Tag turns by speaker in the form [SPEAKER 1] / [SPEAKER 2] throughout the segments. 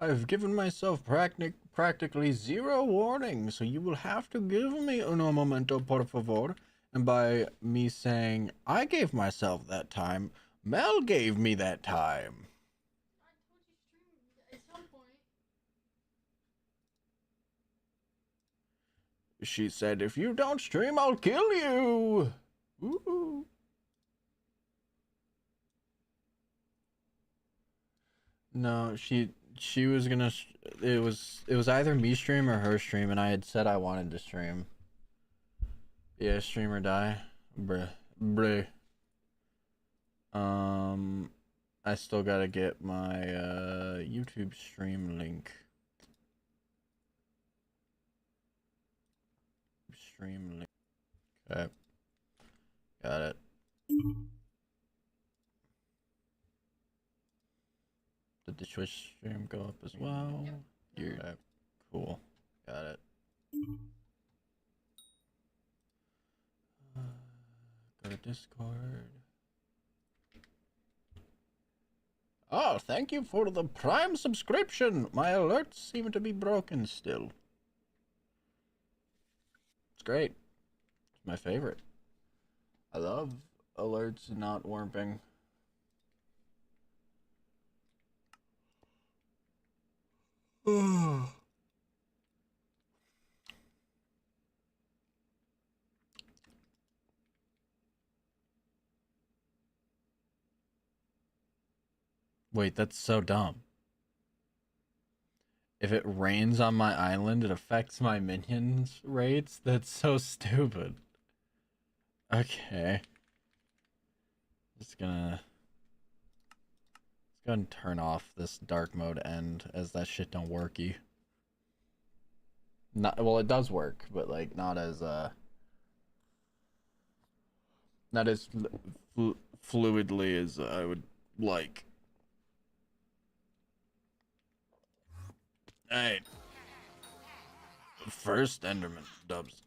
[SPEAKER 1] I've given myself practically zero warning, so you will have to give me uno momento, por favor. And by me saying, I gave myself that time, Mel gave me that time.
[SPEAKER 2] At some point.
[SPEAKER 1] She said, if you don't stream, I'll kill you. Ooh. No, she was gonna. It was either me stream or her stream, and I had said I wanted to stream. Yeah, stream or die, bruh, bruh. I still gotta get my YouTube stream link. Stream link. Okay, got it. Did the Twitch stream go up as well? Yeah. Okay, cool. Got it. Go to Discord. Oh, thank you for the Prime subscription. My alerts seem to be broken still. It's great. It's my favorite. I love alerts not warping. Wait, that's so dumb. If it rains on my island, it affects my minions' rates? That's so stupid. Okay. Just gonna... Let's go ahead and turn off this dark mode end, as that shit don't worky. Not, well, it does work, but like not as not as fluidly as I would like. Alright. First Enderman dubs.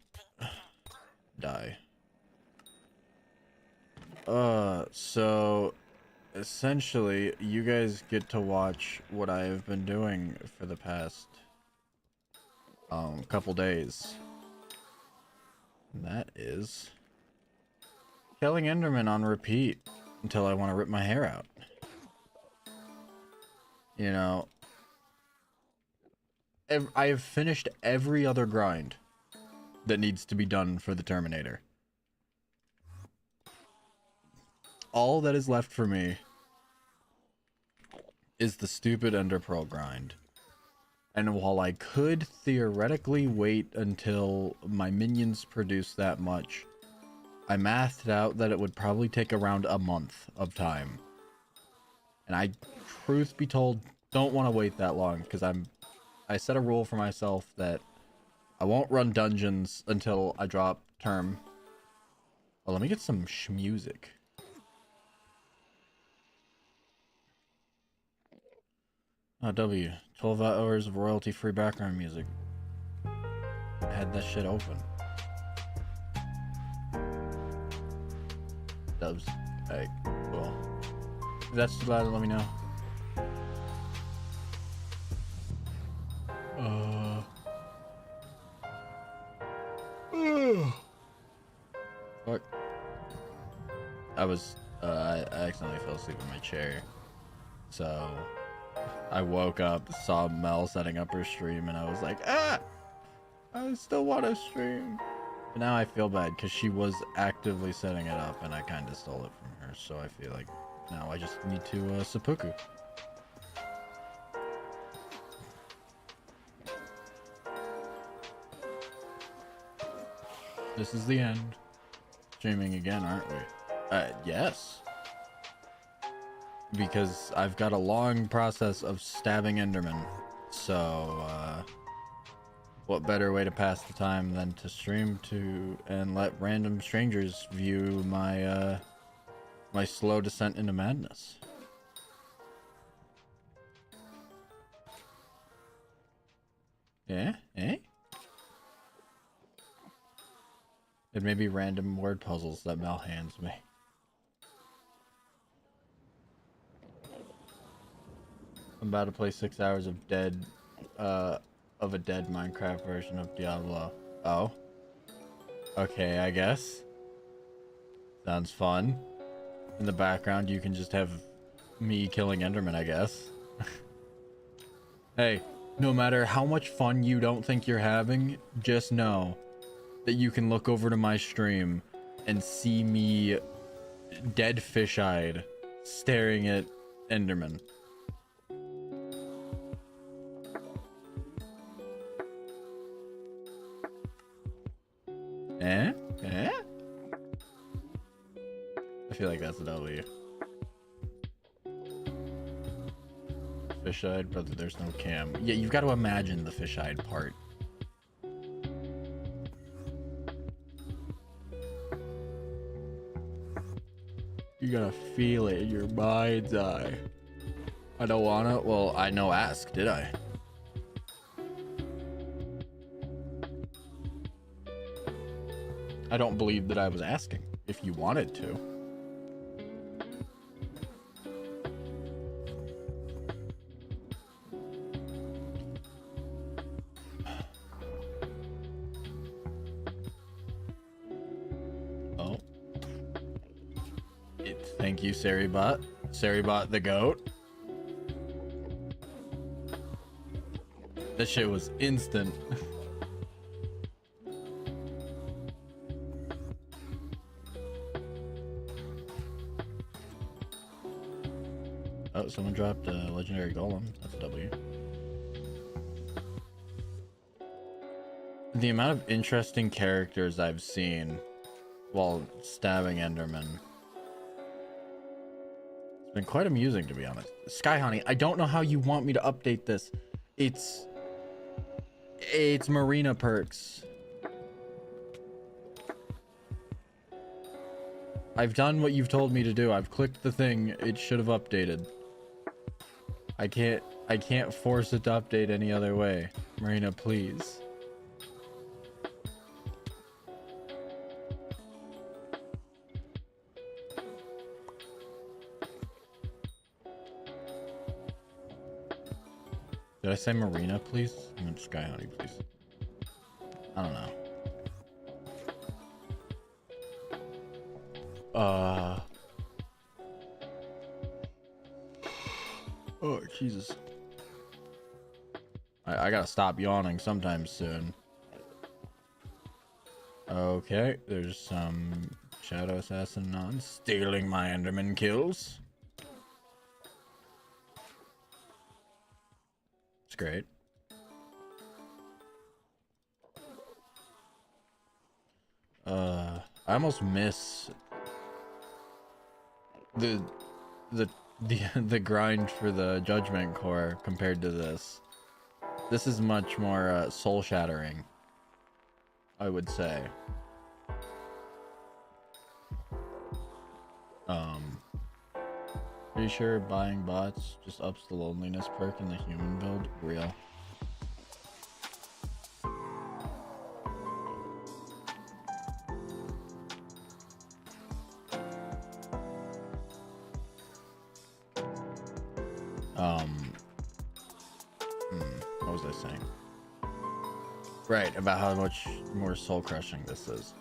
[SPEAKER 1] Die. So essentially you guys get to watch what I have been doing for the past couple days. And that is killing Enderman on repeat until I want to rip my hair out. You know, I have finished every other grind that needs to be done for the Terminator. All that is left for me is the stupid Ender Pearl grind. And while I could theoretically wait until my minions produce that much, I mathed out that it would probably take around a month of time. And I, truth be told, don't want to wait that long, because I set a rule for myself that I won't run dungeons until I drop term. Well, let me get some music. Oh, 12 hours of royalty-free background music. I had that shit open. Dubs. Alright, cool. If that's too loud, let me know. Fuck. I accidentally fell asleep in my chair. So, I woke up, saw Mel setting up her stream, and I was like, ah! I still want to stream. But now I feel bad, because she was actively setting it up, and I kind of stole it from her, so I feel like now I just need to, seppuku. This is the end. Streaming again, aren't we? Yes. Because I've got a long process of stabbing Enderman. So, what better way to pass the time than to stream to and let random strangers view my, my slow descent into madness. Yeah? Eh? It may be random word puzzles that Mel hands me. I'm about to play 6 hours of a dead Minecraft version of Diablo. Oh. Okay, I guess. Sounds fun. In the background, you can just have me killing Enderman, I guess. Hey, no matter how much fun you don't think you're having, just know that you can look over to my stream and see me dead fish-eyed staring at Enderman. Eh? I feel like that's a W. Fish-eyed, brother, there's no cam. Yeah, you've got to imagine the fish-eyed part. You gotta feel it in your mind's eye. I don't wanna. Well, I know ask, did I? I don't believe that I was asking if you wanted to. Oh. Thank you, Saribot. Saribot the goat. That shit was instant. Oh, someone dropped a legendary golem. That's a W. The amount of interesting characters I've seen while stabbing Enderman. It's been quite amusing, to be honest. Sky Honey, I don't know how you want me to update this. It's Marina perks. I've done what you've told me to do. I've clicked the thing. It should have updated. I can't force it to update any other way. Marina, please. Did I say Marina, please? I meant Sky Honey, please. I don't know. Oh, Jesus. I gotta stop yawning sometime soon. Okay, there's some Shadow Assassin on stealing my Enderman kills. It's great. I almost miss the grind for the Judgment Core compared to this. This is much more soul shattering, I would say. Pretty sure buying bots just ups the loneliness perk in the human build. Real. What was I saying? Right, about how much more soul crushing this is.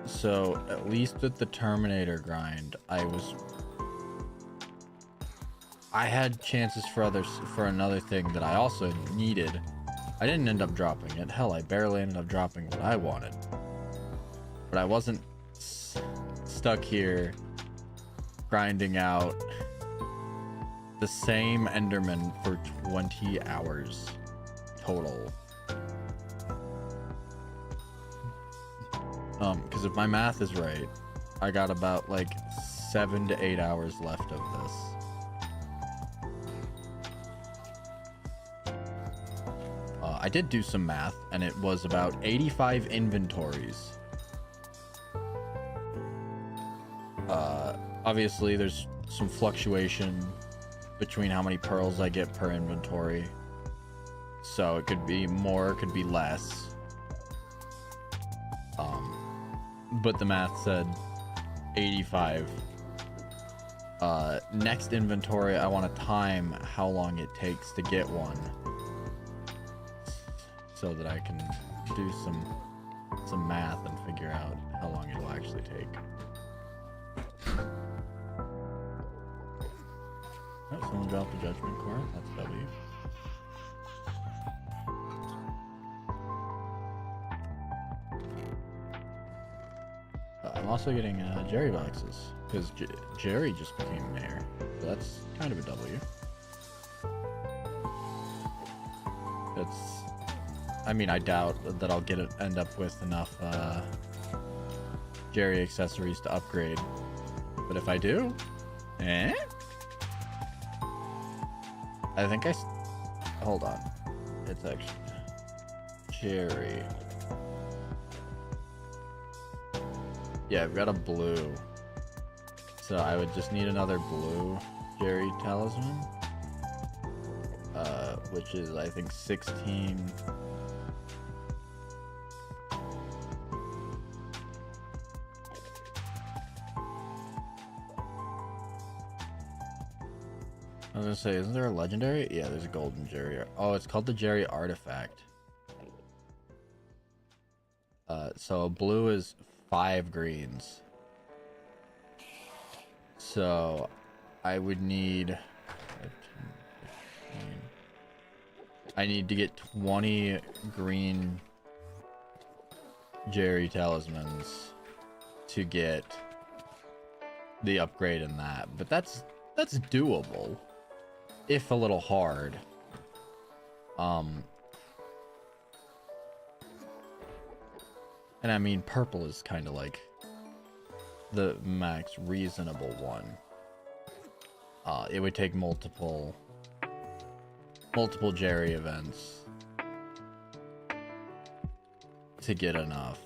[SPEAKER 1] So at least with the Terminator grind, I had chances for another thing that I also needed. I didn't end up dropping it. Hell, I barely ended up dropping what I wanted. But I wasn't stuck here grinding out the same Enderman for 20 hours total. Because if my math is right, I got about like 7 to 8 hours left of this. I did do some math, and it was about 85 inventories. Obviously, there's some fluctuation between how many pearls I get per inventory. So it could be more, it could be less. But the math said 85 Next inventory, I want to time how long it takes to get one, so that I can do some math and figure out how long it'll actually take. Oh, someone dropped the judgment core. That's W. I'm also getting Jerry boxes because Jerry just became mayor, so that's kind of a W. I mean, I doubt that I'll end up with enough Jerry accessories to upgrade, but if I do, I think hold on, it's actually Jerry. Yeah, I've got a blue. So I would just need another blue Jerry talisman. Which is, I think, 16. I was gonna say, isn't there a legendary? Yeah, there's a golden Jerry. Oh, it's called the Jerry artifact. So a blue is 5 greens. So I would need... I need to get 20 green Jerry talismans to get the upgrade in that. But that's doable, if a little hard. And I mean, purple is kind of like the max reasonable one. It would take multiple Jerry events to get enough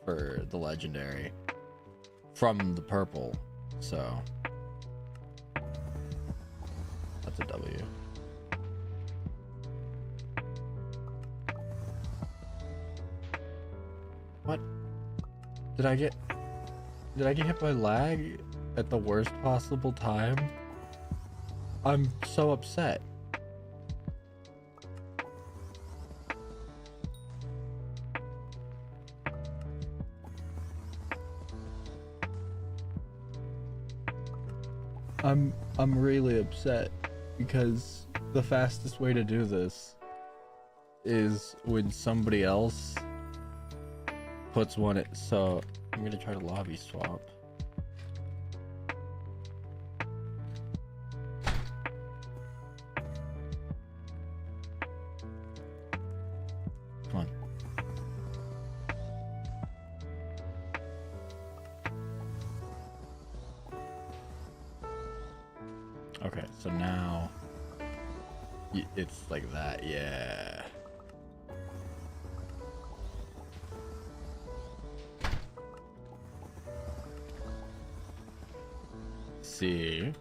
[SPEAKER 1] for the legendary from the purple, so that's a W. What? Did I get hit by lag at the worst possible time? I'm so upset. I'm really upset because the fastest way to do this is when somebody else puts one at, so I'm gonna try to lobby swap. Come on. Okay, so now it's like that, yeah. See?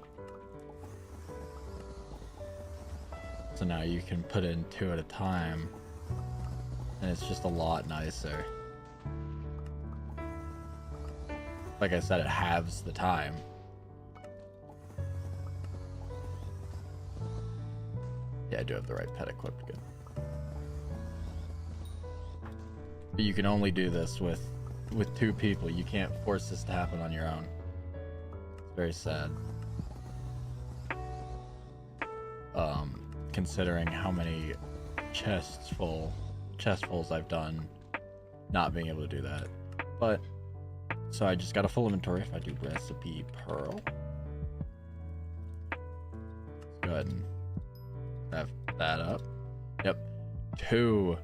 [SPEAKER 1] So now you can put in 2 at a time, and it's just a lot nicer. Like I said, it halves the time. Yeah, I do have the right pet equipped, good. But you can only do this with 2 people. You can't force this to happen on your own. It's very sad. Considering how many chestfuls I've done not being able to do that. But so I just got a full inventory if I do recipe pearl. Let's go ahead and have that up. Yep. 2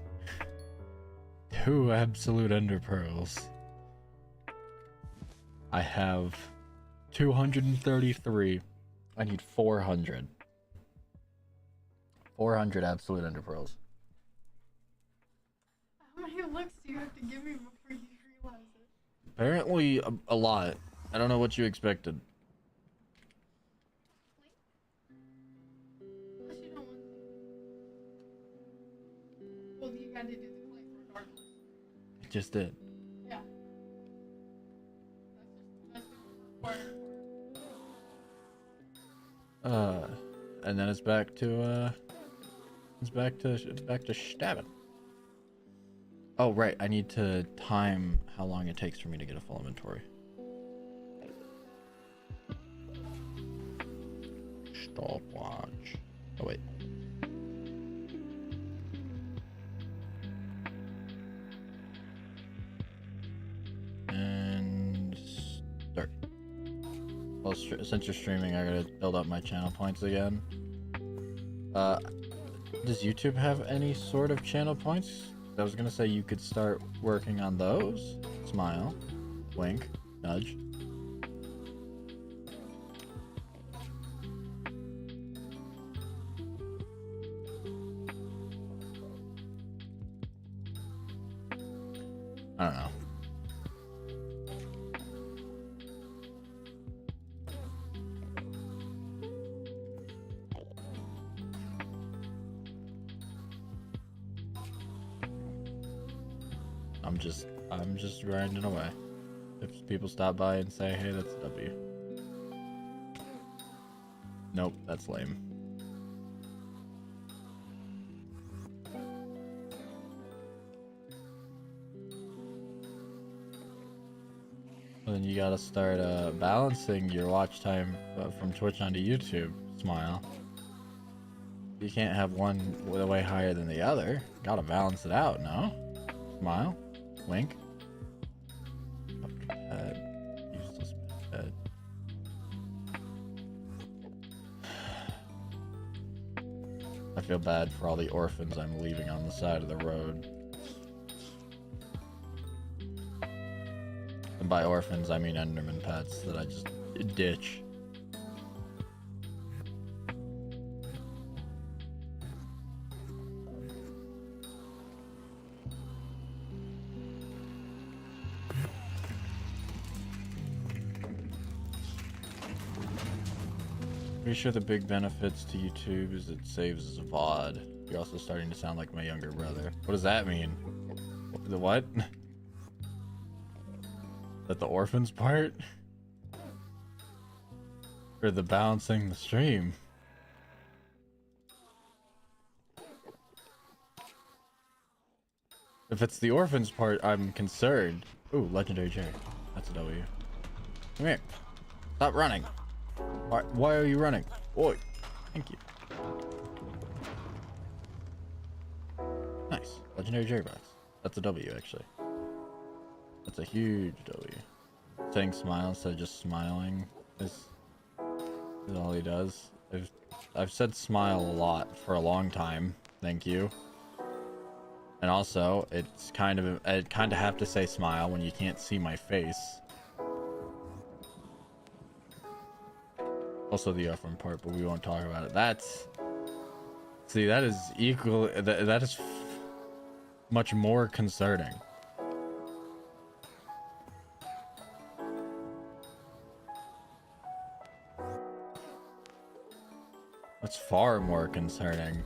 [SPEAKER 1] absolute ender pearls. I have 233. I need 400. 400 absolute ender pearls.
[SPEAKER 2] How many looks do you have to give me before you realize it?
[SPEAKER 1] Apparently a lot. I don't know what you expected.
[SPEAKER 2] Unless you don't want to. Well, you got to do the claim regardless.
[SPEAKER 1] I just did.
[SPEAKER 2] Yeah. That's just required.
[SPEAKER 1] Uh, and then it's back to stabbing. Oh right, I need to time how long it takes for me to get a full inventory. Stopwatch. Oh wait. And start. Well, since you're streaming, I gotta build up my channel points again. Does YouTube have any sort of channel points? I was gonna say you could start working on those. Smile, wink, nudge. I don't know. I'm just grinding away. If people stop by and say, hey, that's a W. Nope, that's lame. Well, then you gotta start balancing your watch time from Twitch onto YouTube. Smile. You can't have one way higher than the other. Gotta balance it out, no? Smile. Wink. Useless pet. I feel bad for all the orphans I'm leaving on the side of the road. And by orphans, I mean Enderman pets that I just ditch. Pretty sure the big benefits to YouTube is it saves VOD. You're also starting to sound like my younger brother. What does that mean? The what? That the orphans part? Or the balancing the stream? If it's the orphans part, I'm concerned. Ooh, legendary Jerry. That's a W. Come here. Stop running. Why are you running? Oi. Thank you. Nice. Legendary Jerry box. That's a W, actually. That's a huge W. Saying smile instead of just smiling is all he does. I've said smile a lot for a long time. Thank you. And also, it's I kind of have to say smile when you can't see my face. Also the orphan part, but we won't talk about it. See, that is equal. That is much more concerning. That's far more concerning.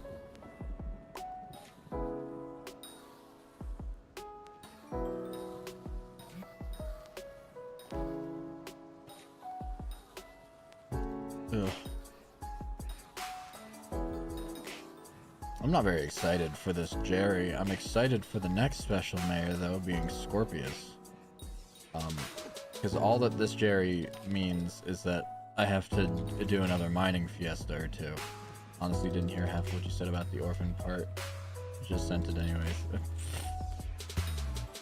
[SPEAKER 1] Ugh. I'm not very excited for this Jerry. I'm excited for the next special mayor, though, being Scorpius. Because all that this Jerry means is that I have to do another mining fiesta or two. Honestly, didn't hear half what you said about the orphan part. Just sent it anyways.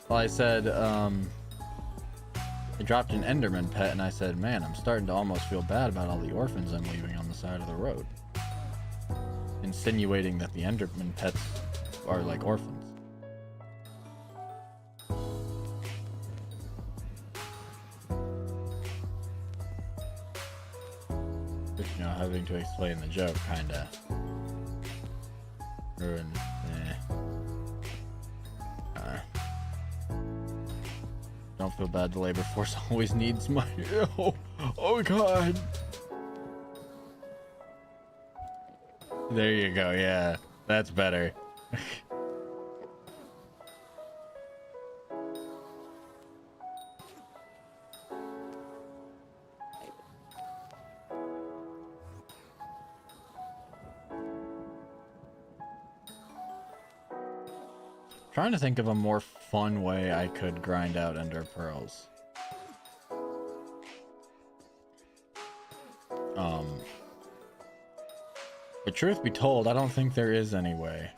[SPEAKER 1] Well, I said, I dropped an Enderman pet, and I said, man, I'm starting to almost feel bad about all the orphans I'm leaving on the side of the road. Insinuating that the Enderman pets are like orphans. But, you know, having to explain the joke kinda ruined. Don't feel bad, the labor force always needs money. Oh god. There you go, yeah. That's better. Trying to think of a more fun way I could grind out ender pearls. But truth be told, I don't think there is any way.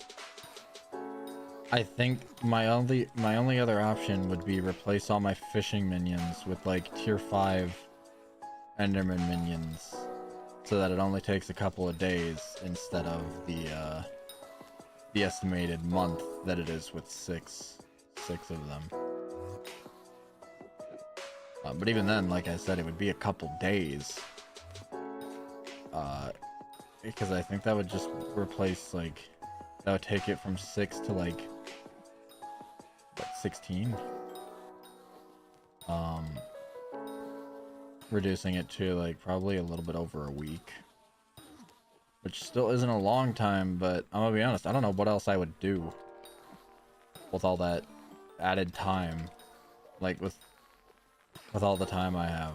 [SPEAKER 1] I think my only other option would be replace all my fishing minions with like tier 5 enderman minions, so that it only takes a couple of days instead of the estimated month that it is with six of them. But even then, like I said, it would be a couple days. Because I think that would just replace, like, that would take it from 6 to like, what, 16? Reducing it to like probably a little bit over a week. Which still isn't a long time, but I'm gonna be honest, I don't know what else I would do with all that added time. Like with all the time I have.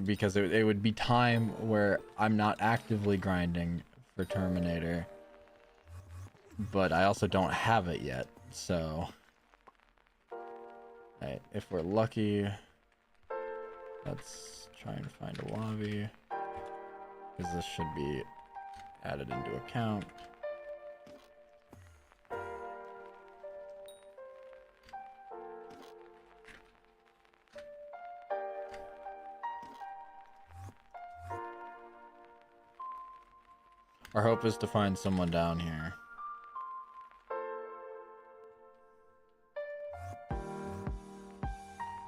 [SPEAKER 1] Because it would be time where I'm not actively grinding for Terminator, but I also don't have it yet, so if we're lucky, let's try and find a lobby, because this should be added into account. Our hope is to find someone down here.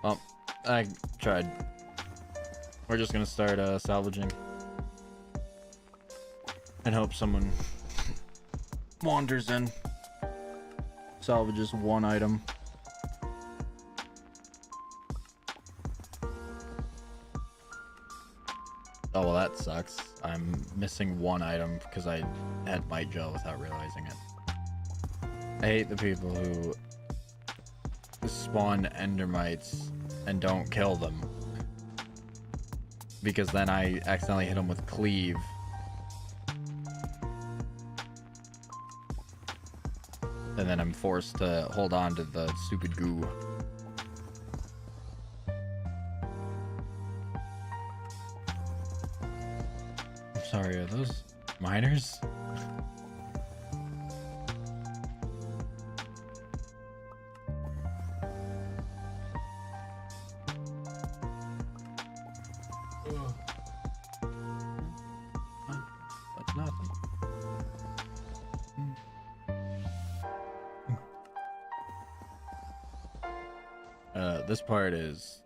[SPEAKER 1] Well, I tried. We're just gonna start salvaging and hope someone wanders in, salvages one item. Oh, well, that sucks. I'm missing one item because I had Might Gel without realizing it. I hate the people who spawn Endermites and don't kill them, because then I accidentally hit them with Cleave. And then I'm forced to hold on to the stupid goo. Sorry, are those miners? That's nothing. This part is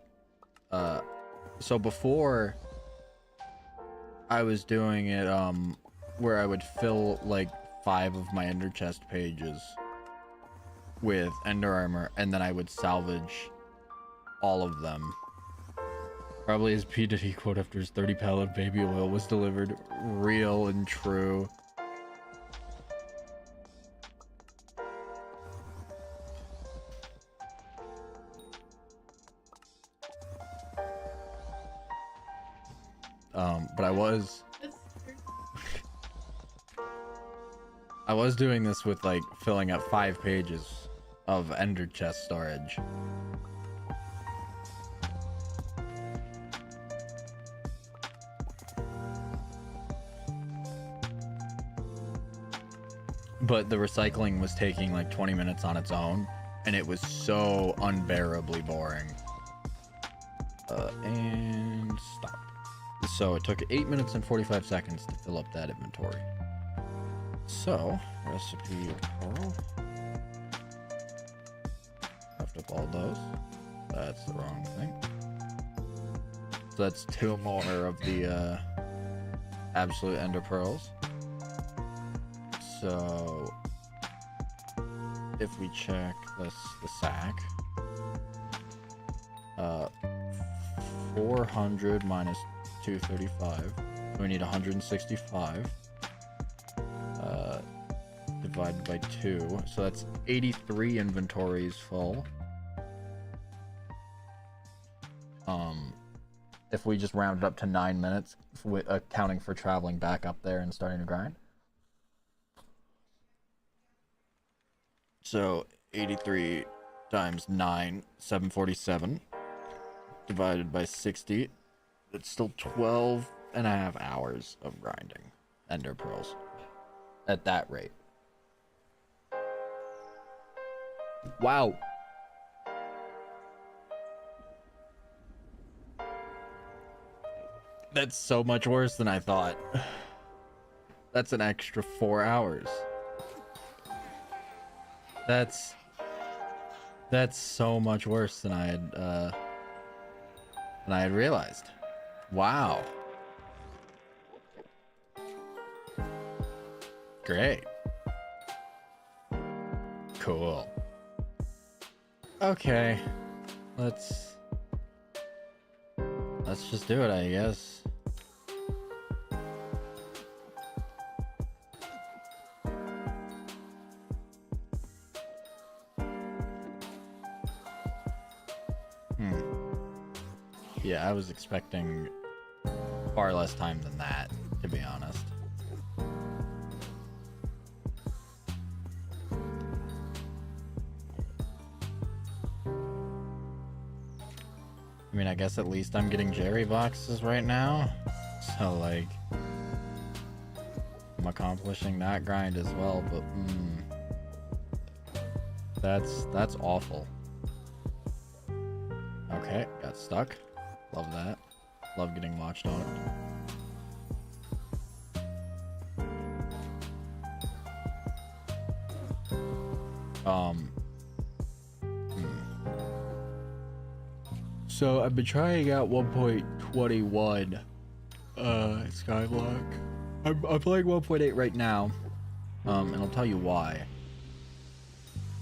[SPEAKER 1] so before I was doing it where I would fill like 5 of my ender chest pages with ender armor, and then I would salvage all of them. Probably his P. Diddy quote after his 30 pallet baby oil was delivered. Real and true. But I was doing this with like filling up 5 pages of ender chest storage. But the recycling was taking like 20 minutes on its own, and it was so unbearably boring. And stop. So it took 8 minutes and 45 seconds to fill up that inventory. So, recipe pearl. Left up all those. That's the wrong thing. So that's 2 more of the absolute ender pearls. So if we check the sack, 400 minus 235, we need 165 divided by 2, so that's 83 inventories full. If we just round it up to 9 minutes, accounting for traveling back up there and starting to grind. So 83 times 9, 747. Divided by 60. It's still 12 and a half hours of grinding ender pearls. At that rate. Wow. That's so much worse than I thought. That's an extra 4 hours. That's so much worse than I had realized. Wow. Great. Cool. Okay. Let's just do it, I guess. Yeah, I was expecting far less time than that, to be honest. I mean, I guess at least I'm getting Jerry boxes right now. So, like, I'm accomplishing that grind as well, but that's awful. Okay, got stuck. Love that. Love getting watched on it. So I've been trying out 1.21 Skyblock. I'm playing 1.8 right now. And I'll tell you why.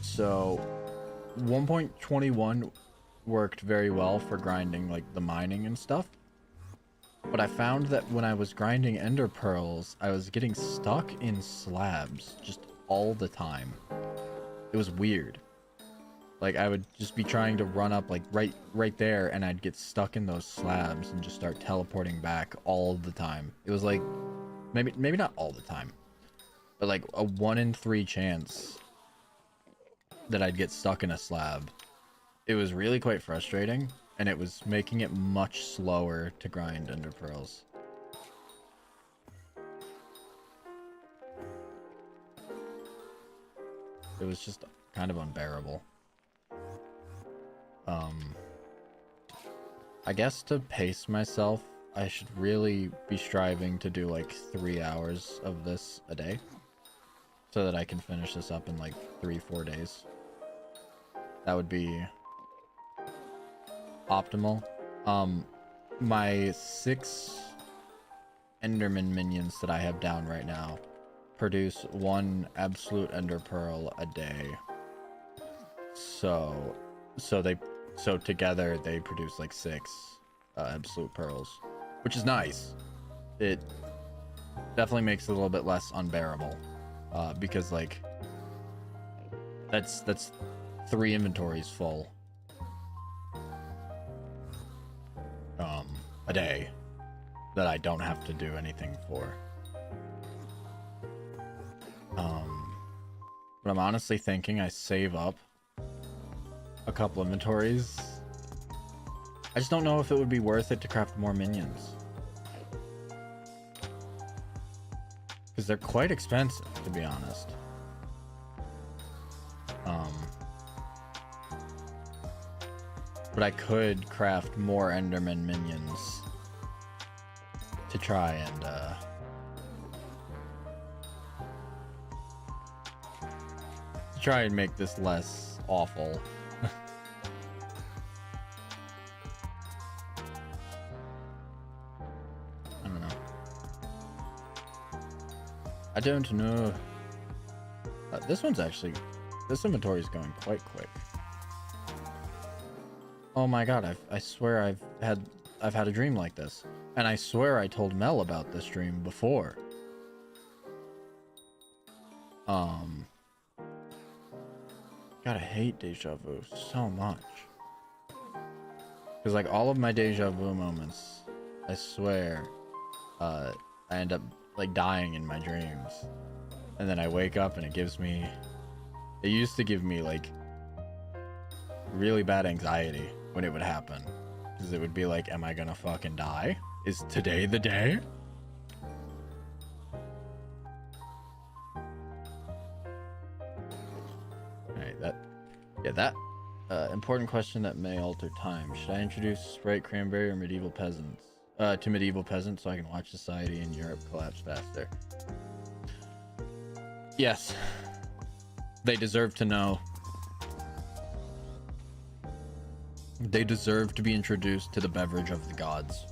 [SPEAKER 1] So 1.21 worked very well for grinding like the mining and stuff. But I found that when I was grinding ender pearls, I was getting stuck in slabs just all the time. It was weird. Like, I would just be trying to run up like right there, and I'd get stuck in those slabs and just start teleporting back all the time. It was like maybe not all the time, but like a 1 in 3 chance that I'd get stuck in a slab. It was really quite frustrating, and it was making it much slower to grind ender pearls. It was just kind of unbearable. I guess to pace myself, I should really be striving to do like 3 hours of this a day, so that I can finish this up in like 3-4 days. That would be optimal. My 6 Enderman minions that I have down right now produce 1 absolute ender pearl a day. So together they produce like 6 absolute pearls, which is nice. It definitely makes it a little bit less unbearable, because like that's 3 inventories full a day that I don't have to do anything for. But I'm honestly thinking I save up a couple inventories. I just don't know if it would be worth it to craft more minions, because they're quite expensive, to be honest. But I could craft more Enderman minions to try and make this less awful. I don't know. I don't know. This inventory is going quite quick. Oh my god, I swear I've had a dream like this. And I swear I told Mel about this dream before. God, I hate deja vu so much. Because like all of my deja vu moments, I swear, I end up like dying in my dreams. And then I wake up and it used to give me like really bad anxiety when it would happen. Because it would be like, am I gonna fucking die? Is today the day? Alright, that important question that may alter time. Should I introduce Sprite Cranberry or Medieval Peasants? To Medieval Peasants so I can watch society in Europe collapse faster. Yes. They deserve to know. They deserve to be introduced to the beverage of the gods.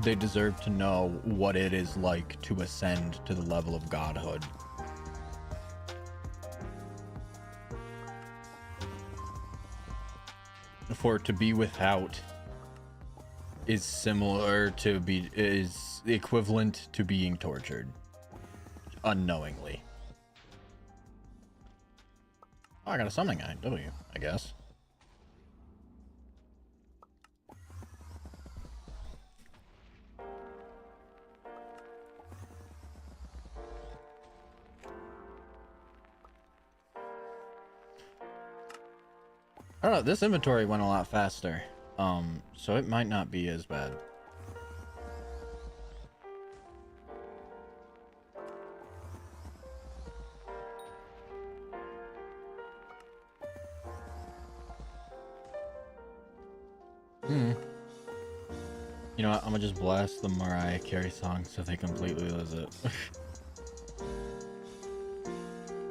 [SPEAKER 1] They deserve to know what it is like to ascend to the level of godhood. For to be without is equivalent to being tortured unknowingly. Oh, I got a summoning IW, I guess. I don't know, this inventory went a lot faster, so it might not be as bad. You know what, I'm gonna just blast the Mariah Carey song so they completely lose it.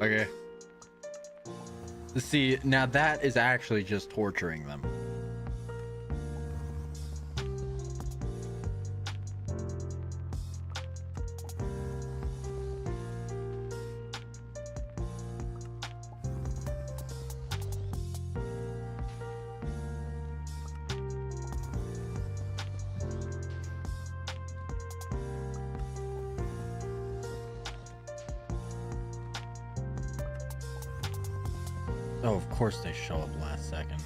[SPEAKER 1] Okay. See, now that is actually just torturing them. Oh, of course they show up last second.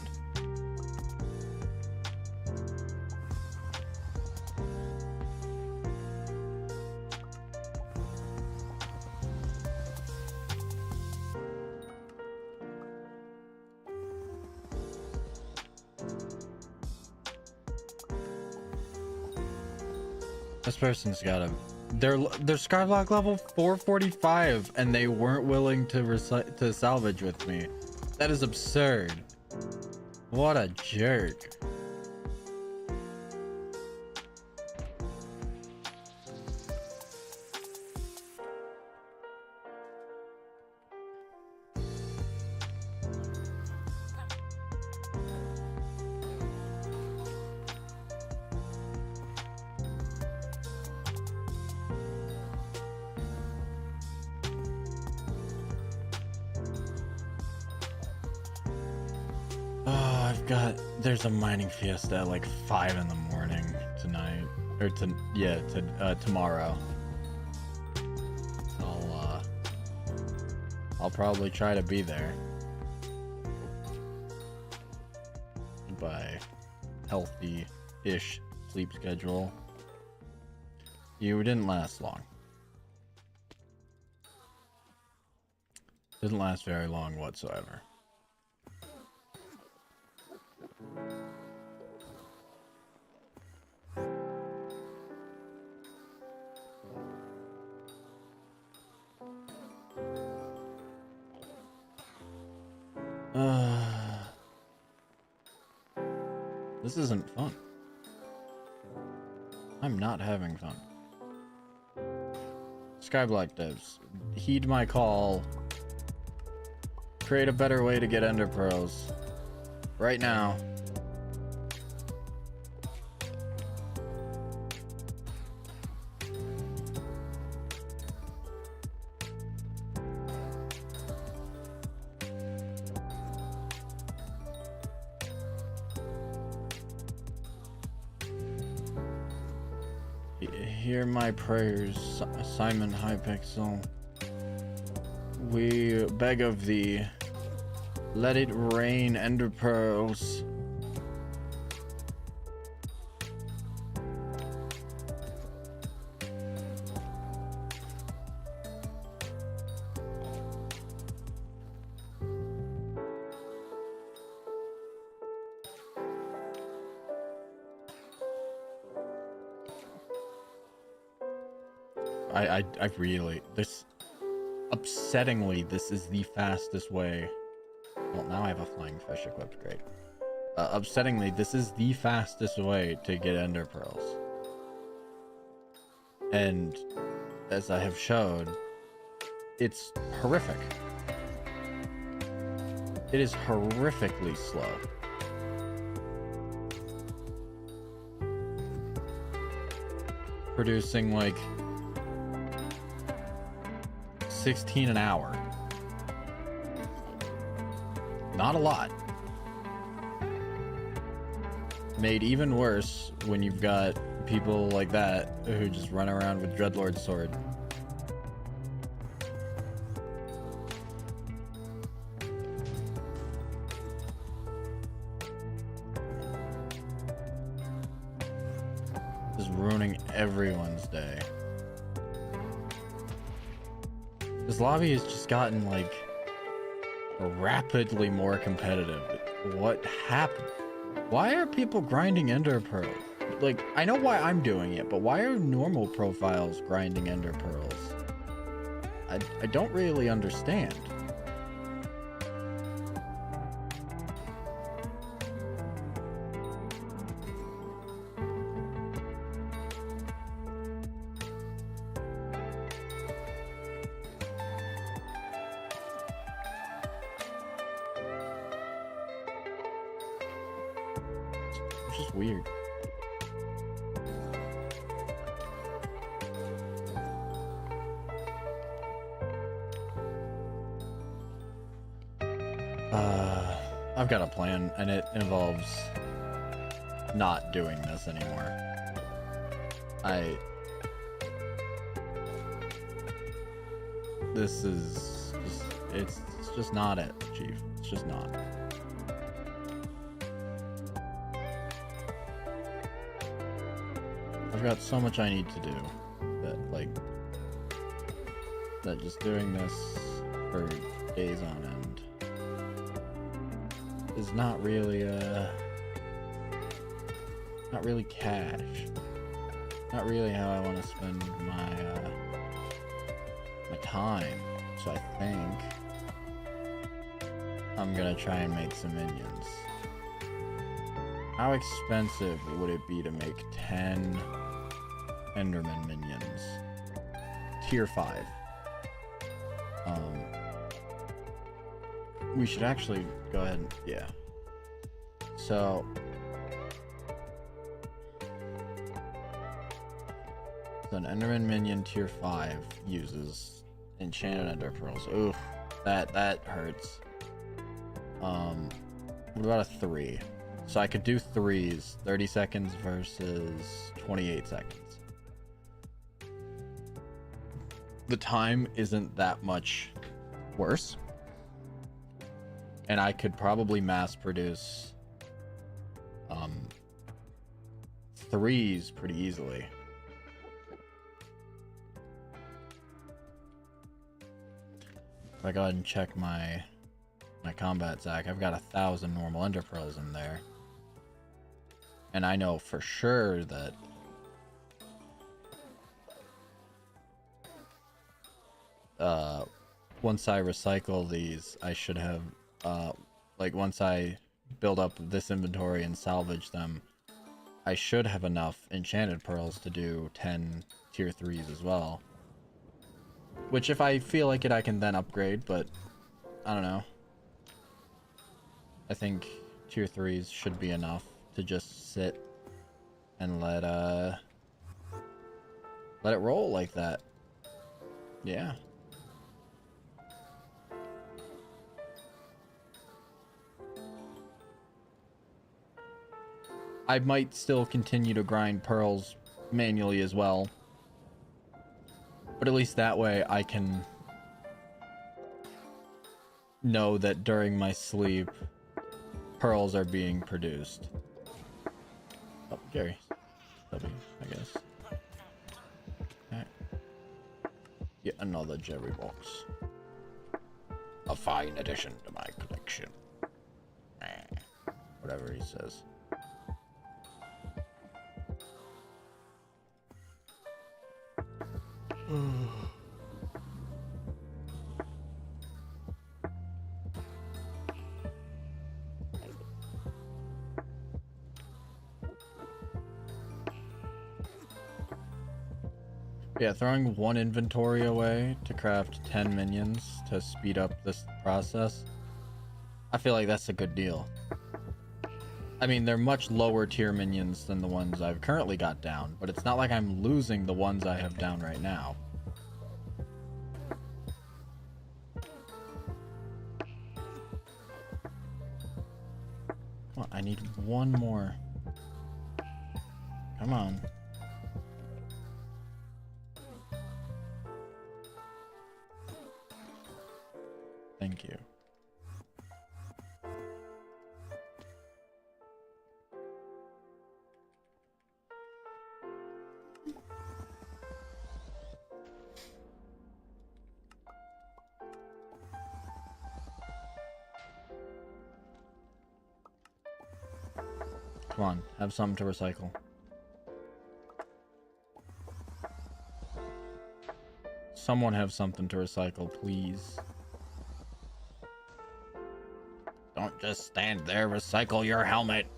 [SPEAKER 1] This person's got a... They're Skyblock level 445 and they weren't willing to salvage with me. That is absurd. What a jerk. There's a mining fiesta at like 5 in the morning tonight, or tomorrow. I'll probably try to be there by healthy-ish sleep schedule. You didn't last long. Didn't last very long whatsoever. This isn't fun. I'm not having fun. Skyblock devs, heed my call. Create a better way to get Ender Pearls. Right now. Hear my prayers, Simon Hypixel. We beg of thee, Let it rain, ender pearls. I really, upsettingly, this is the fastest way. Well, now I have a flying fish equipped, great. Upsettingly, this is the fastest way to get ender pearls. And as I have showed, it's horrific. It is horrifically slow. Producing like 16 an hour. Not a lot. Made even worse when you've got people like that who just run around with Dreadlord's sword. Just ruining everyone's day. This lobby has just gotten like rapidly more competitive. What happened? Why are people grinding ender pearls? Like, I know why I'm doing it, but why are normal profiles grinding ender pearls? I don't really understand. It's just weird. I've got a plan, and it involves not doing this anymore. This is just, it's just not it, Chief. It's just not. I've got so much I need to do that, like, that just doing this for days on end is not really cash. Not really how I want to spend my my time. So I think I'm gonna try and make some minions. How expensive would it be to make 10 Enderman minions? Tier 5. We should actually go ahead and, yeah. So an Enderman minion tier 5 uses enchanted ender pearls. Oof, that hurts. What about a 3? So I could do 3s, 30 seconds versus 28 seconds. The time isn't that much worse. And I could probably mass produce 3s pretty easily. If I go ahead and check my combat Zach, I've got 1,000 normal ender pearls in there. And I know for sure that once I recycle these, I should have like once I build up this inventory and salvage them, I should have enough enchanted pearls to do 10 tier 3s as well. Which if I feel like it, I can then upgrade, but I don't know. I think tier 3s should be enough to just sit and let it roll like that. Yeah. I might still continue to grind pearls manually as well. But at least that way I can know that during my sleep, pearls are being produced. Oh, Gary. W, I guess. Okay. Yet another Jerry box. A fine addition to my collection. Whatever he says. Yeah, throwing one inventory away to craft 10 minions to speed up this process. I feel like that's a good deal. I mean, they're much lower tier minions than the ones I've currently got down, but it's not like I'm losing the ones I have down right now. Come on, I need one more. Come on. Thank you. Come on, have something to recycle. Someone have something to recycle, please. Don't just stand there, recycle your helmet.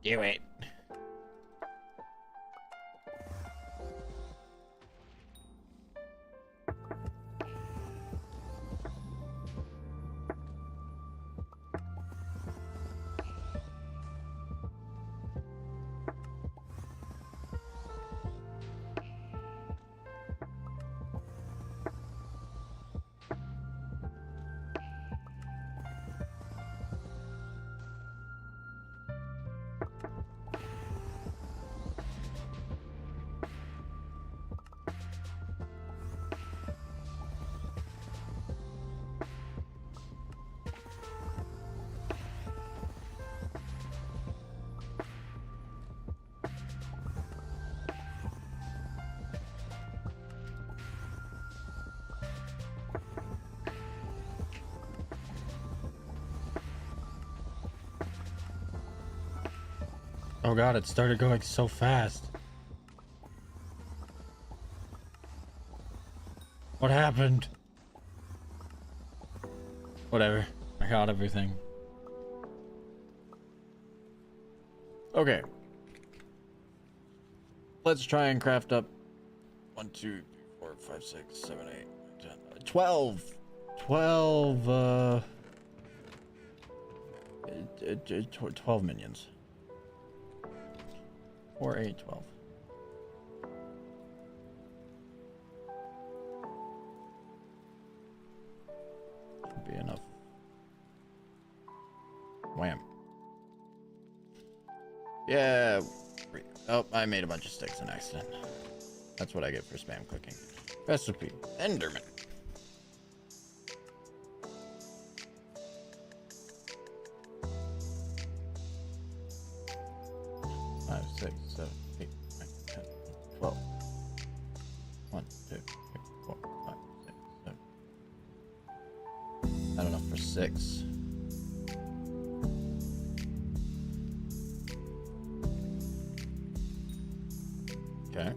[SPEAKER 1] Do it. Oh god, it started going so fast. What happened? Whatever. I got everything. Okay. Let's try and craft up 1, 2, 3, 4, 5, 6, 7, 8, 10, 12. 12, 12 minions. 4, 8, 12. Should be enough. Wham. Yeah. Oh, I made a bunch of sticks in accident. That's what I get for spam clicking. Recipe. Enderman. Five, 6, 7, 8, 9, 10, 12. 1, 2, 3, 4, 5, 6, 7. Not enough for 6. Okay.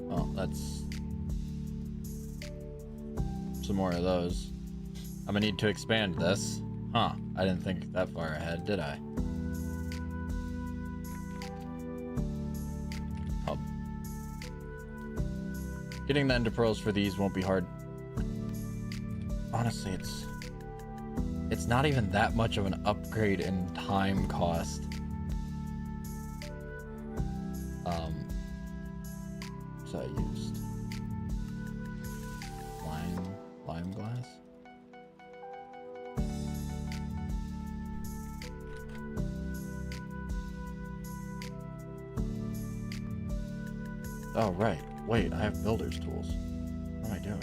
[SPEAKER 1] Oh, that's some more of those. I'm gonna need to expand this. Huh, I didn't think that far ahead, did I? Oh. Getting the ender pearls for these won't be hard. Honestly, it's not even that much of an upgrade in time cost. So I used lime glass. Oh, right. Wait, I have builder's tools. What am I doing?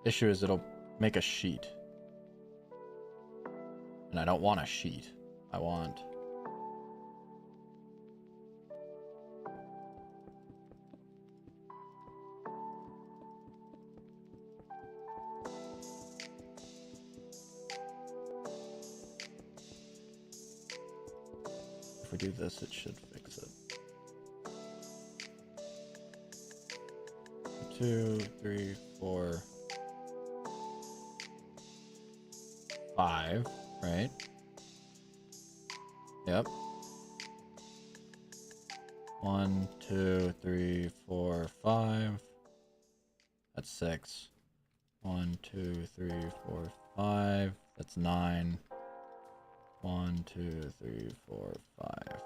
[SPEAKER 1] Issue is it'll make a sheet. And I don't want a sheet. I want... If we do this, it should fix it. 2, 3, 4, 5, right? Yep. 1, 2, 3, 4, 5. That's 6. 1, 2, 3, 4, 5. That's 9. 1, 2, 3, 4, 5.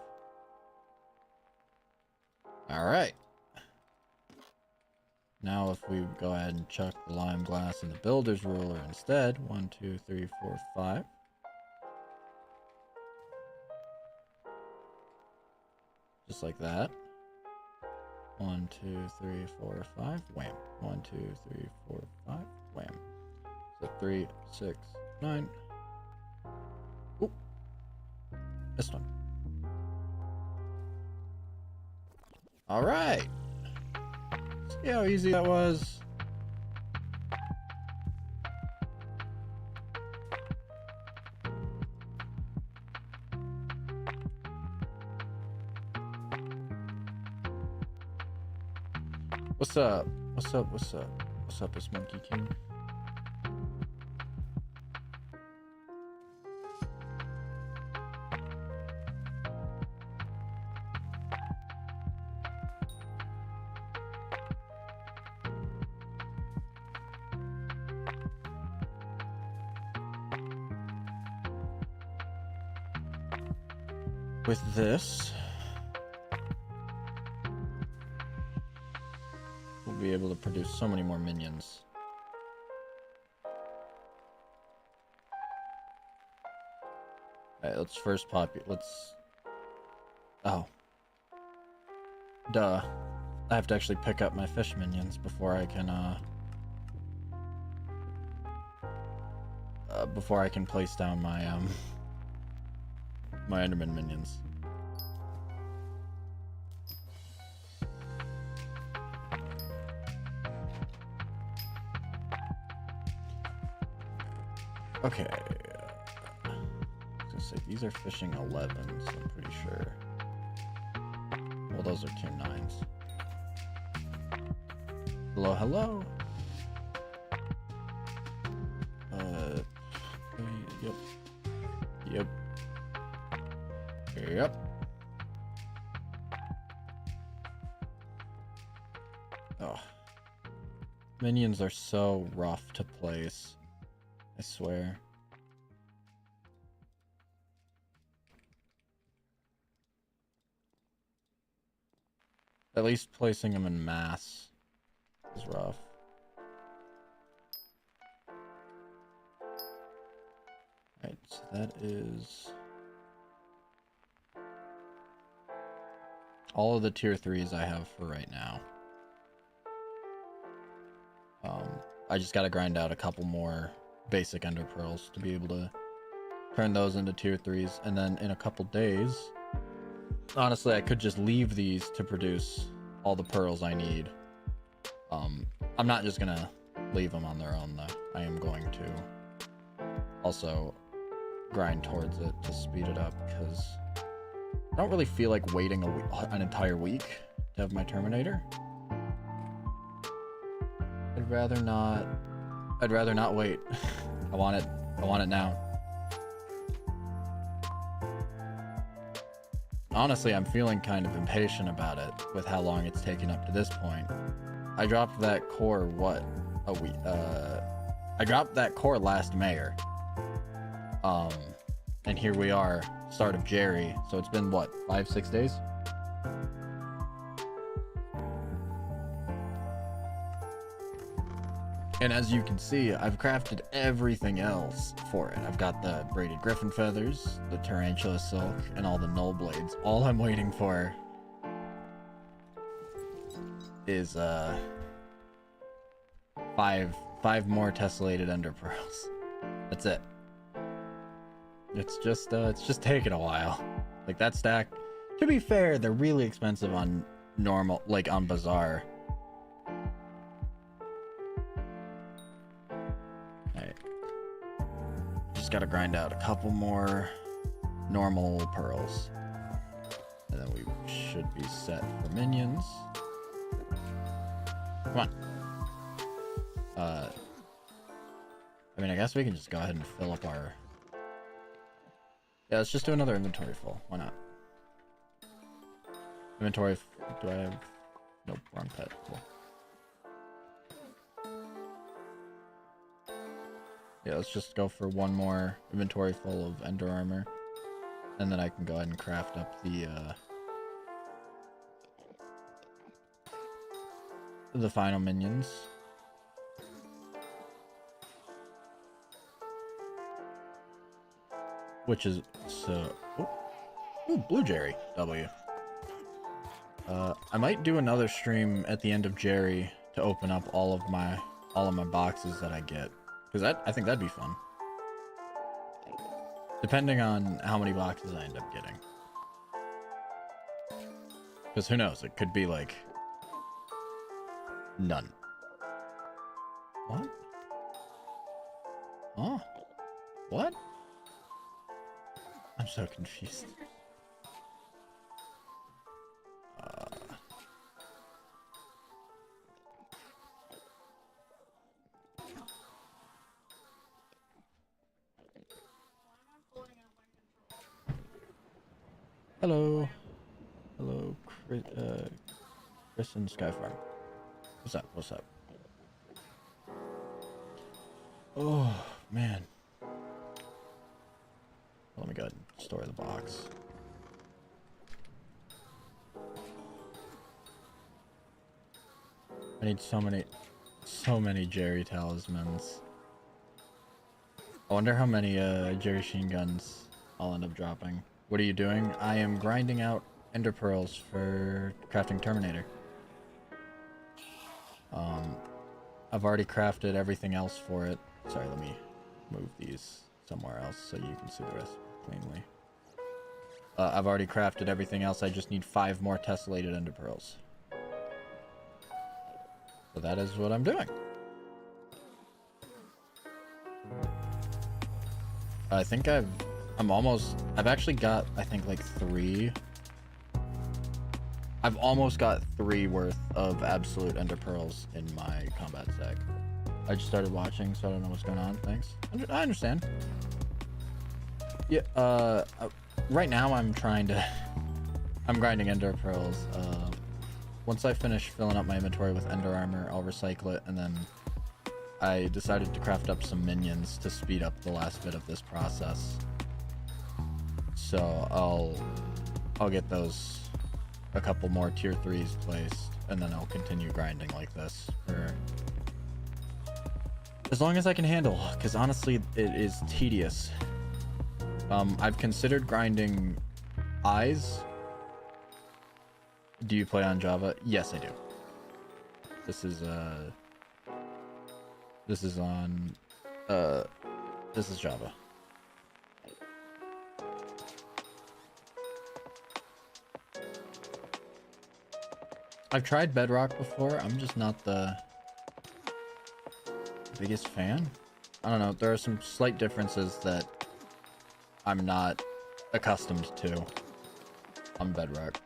[SPEAKER 1] All right. Now if we go ahead and chuck the lime glass in the builder's ruler instead. 1, 2, 3, 4, 5. Just like that. 1, 2, 3, 4, 5. Wham. 1, 2, 3, 4, 5. Wham. So 3, 6, 9. Oop. This one. All right. See how easy that was? What's up? What's up? What's up? What's up, this Monkey King? With this, we'll be able to produce so many more minions. Alright, let's first let's... Oh. Duh. I have to actually pick up my fish minions before I can, place down my, my Enderman minions. Okay. I was gonna say, these are fishing 11, so I'm pretty sure. Well, those are tier 9s. Hello, hello. Yep. Yep. Yep. Oh. Minions are so rough to place. I swear. At least placing them in mass is rough. Right, so that is all of the tier 3s I have for right now. I just gotta grind out a couple more basic ender pearls to be able to turn those into tier 3s, and then in a couple days, honestly, I could just leave these to produce all the pearls I need. I'm not just gonna leave them on their own though. I am going to also grind towards it to speed it up, because I don't really feel like waiting an entire week to have my Terminator. I'd rather not wait. I want it now. Honestly, I'm feeling kind of impatient about it with how long it's taken up to this point. I dropped that core, a week, I dropped that core last Mayor. And here we are, start of Jerry, so it's been what, 5-6 days? And as you can see, I've crafted everything else for it. I've got the braided griffin feathers, the tarantula silk, and all the null blades. All I'm waiting for is five more tessellated ender pearls. That's it. It's just taking a while. Like that stack, to be fair, they're really expensive on normal, like on Bazaar. Alright. Just gotta grind out a couple more normal pearls. And then we should be set for minions. Come on. I mean, I guess we can just go ahead and fill up our... Yeah, let's just do another inventory full. Why not? Inventory... Do I have... Nope, wrong pet. Cool. Yeah, let's just go for one more inventory full of ender armor. And then I can go ahead and craft up the final minions. Which is so... Ooh, Blue Jerry. W. I might do another stream at the end of Jerry to open up all of my boxes that I get. Because I think that'd be fun. Depending on how many boxes I end up getting. Because who knows, it could be like... none. What? Huh? What? I'm so confused. Hello. Hello, Chris and Skyfarm. What's up? What's up? Oh, man. Let me go ahead and store the box. I need so many Jerry talismans. I wonder how many Jerry Sheen guns I'll end up dropping. What are you doing? I am grinding out ender pearls for crafting Terminator. I've already crafted everything else for it. Sorry, let me move these somewhere else so you can see the rest cleanly. I've already crafted everything else. I just need 5 more tessellated ender pearls. So that is what I'm doing. I think I've actually got, I think, like 3. I've almost got 3 worth of absolute ender pearls in my combat stack. I just started watching, so I don't know what's going on. Thanks. I understand. Yeah, right now I'm grinding ender pearls. Once I finish filling up my inventory with ender armor, I'll recycle it, and then I decided to craft up some minions to speed up the last bit of this process. So I'll get those, a couple more tier 3s placed, and then I'll continue grinding like this for as long as I can handle, because honestly it is tedious. I've considered grinding eyes. Do you play on Java? Yes, I do. This is Java. I've tried Bedrock before. I'm just not the biggest fan. I don't know. There are some slight differences that I'm not accustomed to on Bedrock.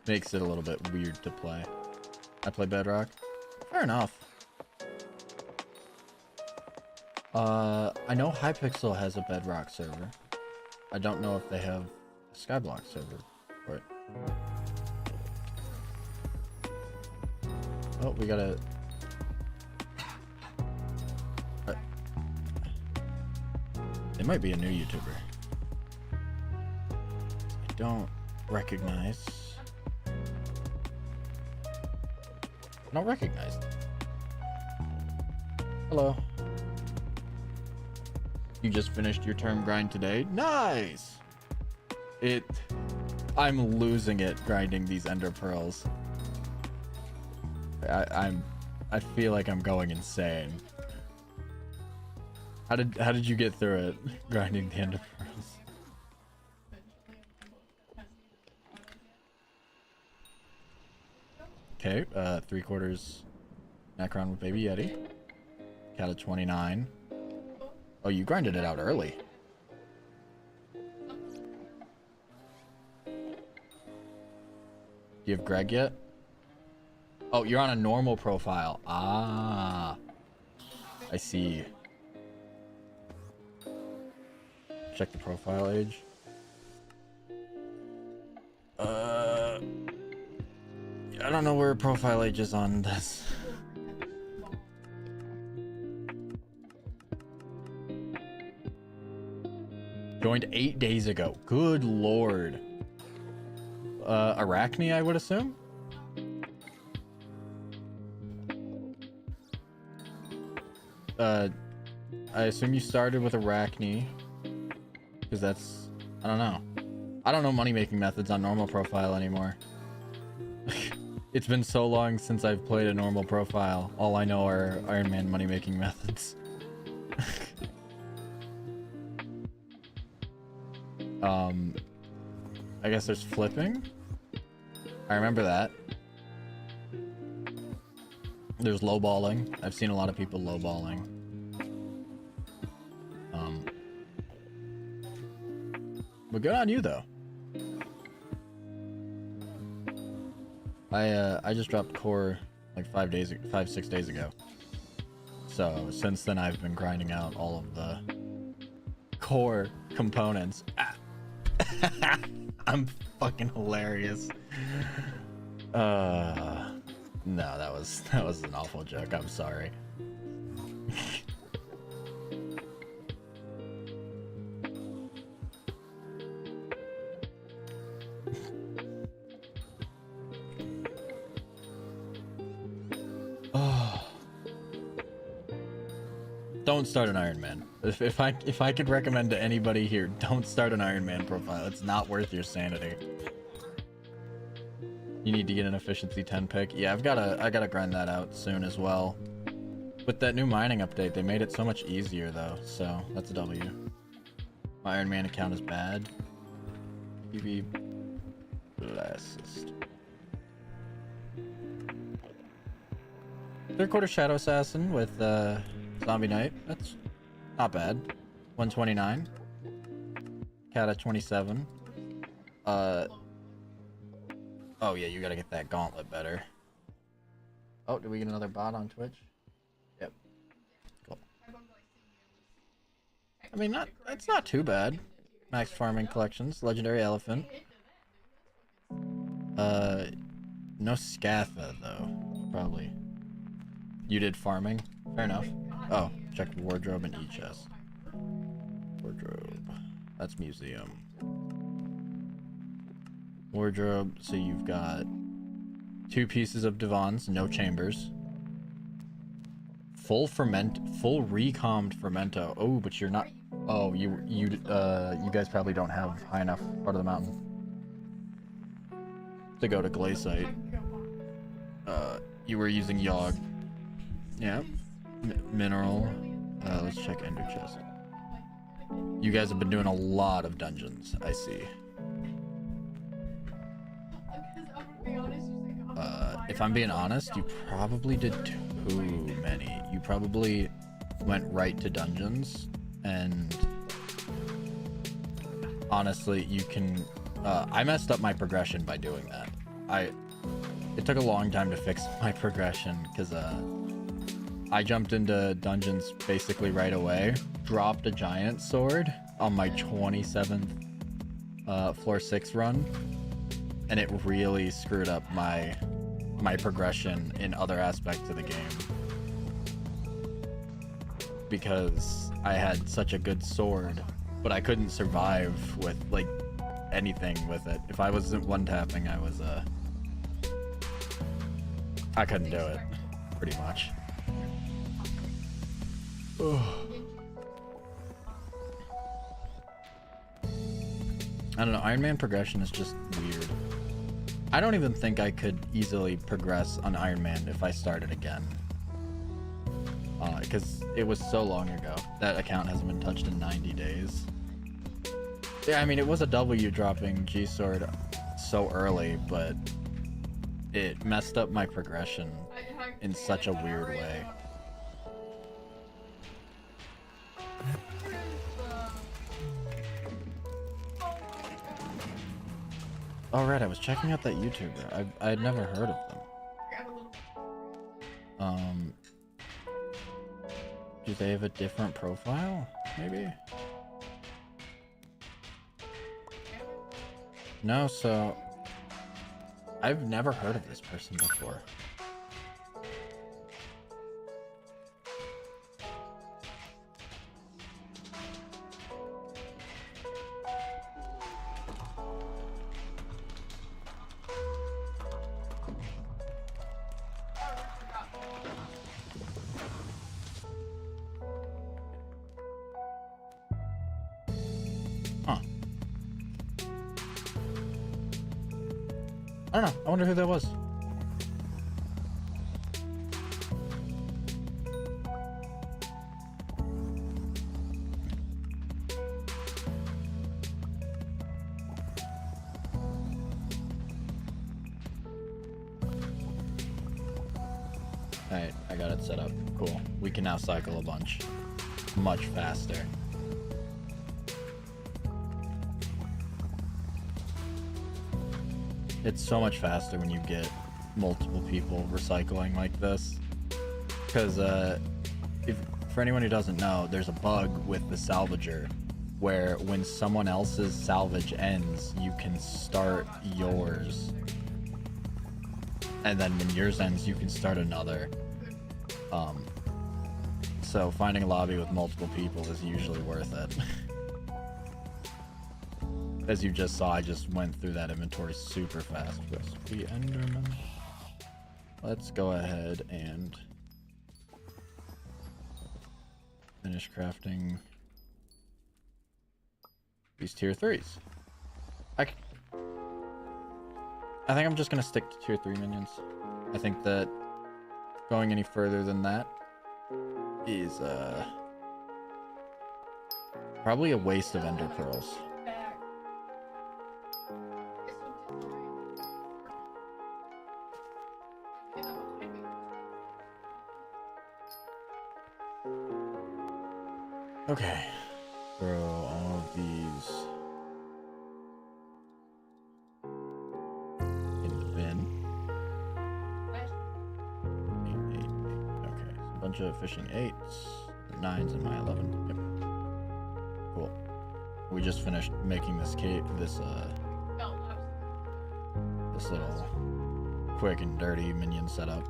[SPEAKER 1] Makes it a little bit weird to play. I play Bedrock. Fair enough. I know Hypixel has a Bedrock server. I don't know if they have a Skyblock server for it. Oh, we gotta... They might be a new YouTuber. I don't recognize... don't recognize them. Hello. You just finished your term grind today? Nice! I'm losing it grinding these ender pearls. I feel like I'm going insane. How did you get through it grinding the ender pearls? Okay, 3/4 Necron with Baby Yeti. Cat of 29. Oh, you grinded it out early. Do you have Greg yet? Oh, you're on a normal profile. Ah, I see. Check the profile age. I don't know where profile age is on this. Joined 8 days ago. Good lord. Arachne, I would assume? I assume you started with Arachne. Because that's... I don't know. I don't know money-making methods on normal profile anymore. It's been so long since I've played a normal profile. All I know are Iron Man money-making methods. I guess there's flipping. I remember that. There's lowballing. I've seen a lot of people lowballing. But good on you though. I just dropped core like 6 days ago. So since then I've been grinding out all of the core components. I'm fucking hilarious. No, that was an awful joke. I'm sorry. Don't start an Iron Man. If I could recommend to anybody here, don't start an Iron Man profile. It's not worth your sanity. You need to get an efficiency 10 pick. Yeah, I gotta grind that out soon as well. With that new mining update, they made it so much easier though, so that's a W. My Iron Man account is bad. You be blessed. 3/4 Shadow Assassin with Zombie Knight. That's not bad. 129. Cat at 27. Oh yeah, you gotta get that gauntlet better. Oh, did we get another bot on Twitch? Yep. Cool. I mean, that's not too bad. Max farming collections. Legendary elephant. No Scatha though. Probably. You did farming? Fair enough. Oh, check wardrobe and e-chest. Wardrobe. That's museum. Wardrobe, so you've got 2 pieces of divans, no chambers. Full recommed fermento. Oh, but you're not. Oh, you guys probably don't have high enough part of the mountain to go to Glaciite. You were using Yogg. Yeah. Mineral. Let's check Ender Chest. You guys have been doing a lot of dungeons, I see. If I'm being honest, you probably did too many. You probably went right to dungeons, and honestly, you can... I messed up my progression by doing that. It took a long time to fix my progression, because I jumped into dungeons basically right away, dropped a giant sword on my 27th floor 6 run, and it really screwed up my progression in other aspects of the game, because I had such a good sword, but I couldn't survive with like anything with it. If I wasn't one tapping, I was I couldn't do it, pretty much. Ugh. I don't know, Iron Man progression is just weird. I don't even think I could easily progress on Iron Man if I started again. Because it was so long ago. That account hasn't been touched in 90 days. Yeah, I mean, it was a W dropping G-Sword so early, but it messed up my progression in such a weird way. Oh right, I was checking out that YouTuber. I'd never heard of them. Do they have a different profile? Maybe? No, so I've never heard of this person before. I don't know. I wonder who that was. Alright, I got it set up. Cool. We can now cycle a bunch. Much faster. It's so much faster when you get multiple people recycling like this. Because, for anyone who doesn't know, there's a bug with the salvager where when someone else's salvage ends, you can start yours. And then when yours ends, you can start another. So finding a lobby with multiple people is usually worth it. As you just saw, I just went through that inventory super fast. Recipe Enderman. Let's go ahead and finish crafting these tier 3s. I think I'm just gonna stick to tier 3 minions. I think that going any further than that is probably a waste of ender pearls. Okay, throw all of these in the bin. 8, 8, 8. Okay, so a bunch of fishing 8s, 9s in my 11. Yep. Cool. We just finished making this this little quick and dirty minion setup.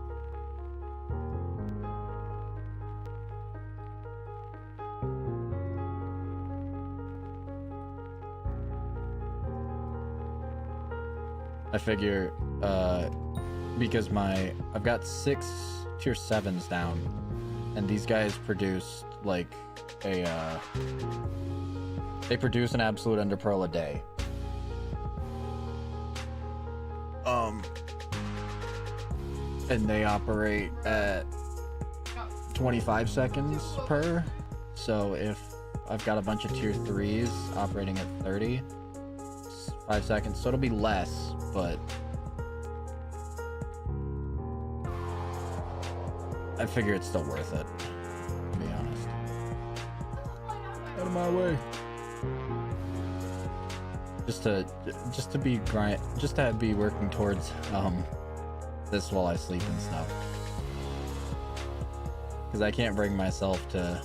[SPEAKER 1] I figure, because I've got 6 tier 7s down, and these guys produce like they produce an absolute ender pearl a day. And they operate at 25 seconds per. So if I've got a bunch of tier 3s operating at 30, 5 seconds, so it'll be less, but I figure it's still worth it, to be honest. Out of my way. Just to be working towards this while I sleep and stuff. Because I can't bring myself to